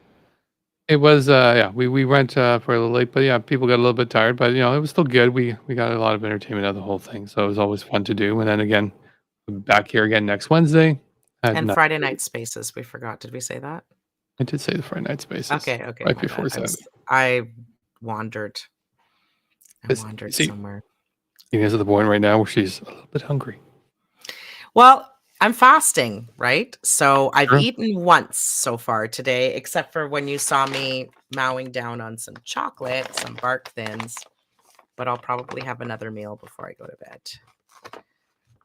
It was we went for a little late, but yeah, people got a little bit tired, but it was still good. We got a lot of entertainment out of the whole thing, so it was always fun to do. And then again, we'll be back here again next Wednesday. And Friday night spaces, we forgot. Did we say that? I did say the Friday night spaces. Okay. Right before Saturday. I wandered. Somewhere. You guys are the point right now where she's a little bit hungry. Well, I'm fasting, right? So I've eaten once so far today, except for when you saw me mowing down on some chocolate, some bark thins. But I'll probably have another meal before I go to bed.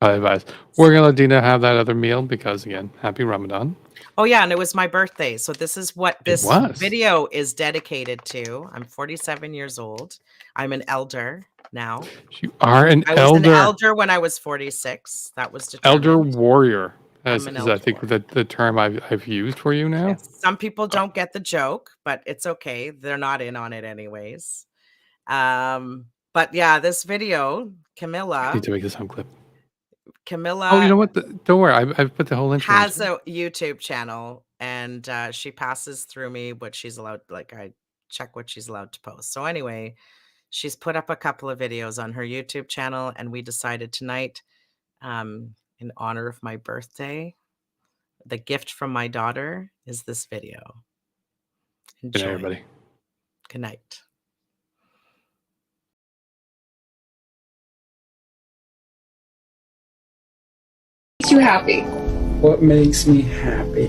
I advise. We're going to let Deana have that other meal because, again, happy Ramadan. Oh, yeah, and it was my birthday. So this is what this video is dedicated to. I'm 47 years old. I'm an elder now. You are an elder. I was an elder when I was 46. That was determined. Elder warrior. I'm Is an I think the term I've used for you now. Yes. Some people don't get the joke, but it's okay. They're not in on it anyways. But yeah, this video, Camilla. I need to make this sound clip. Camilla. Oh, you know what? Don't worry. I've put the whole intro. Has a YouTube channel, and she passes through me what she's allowed. Like I check what she's allowed to post. So anyway, she's put up a couple of videos on her YouTube channel, and we decided tonight, in honor of my birthday, the gift from my daughter is this video. Enjoy. Good night, everybody. Good night. Makes you happy? What makes me happy?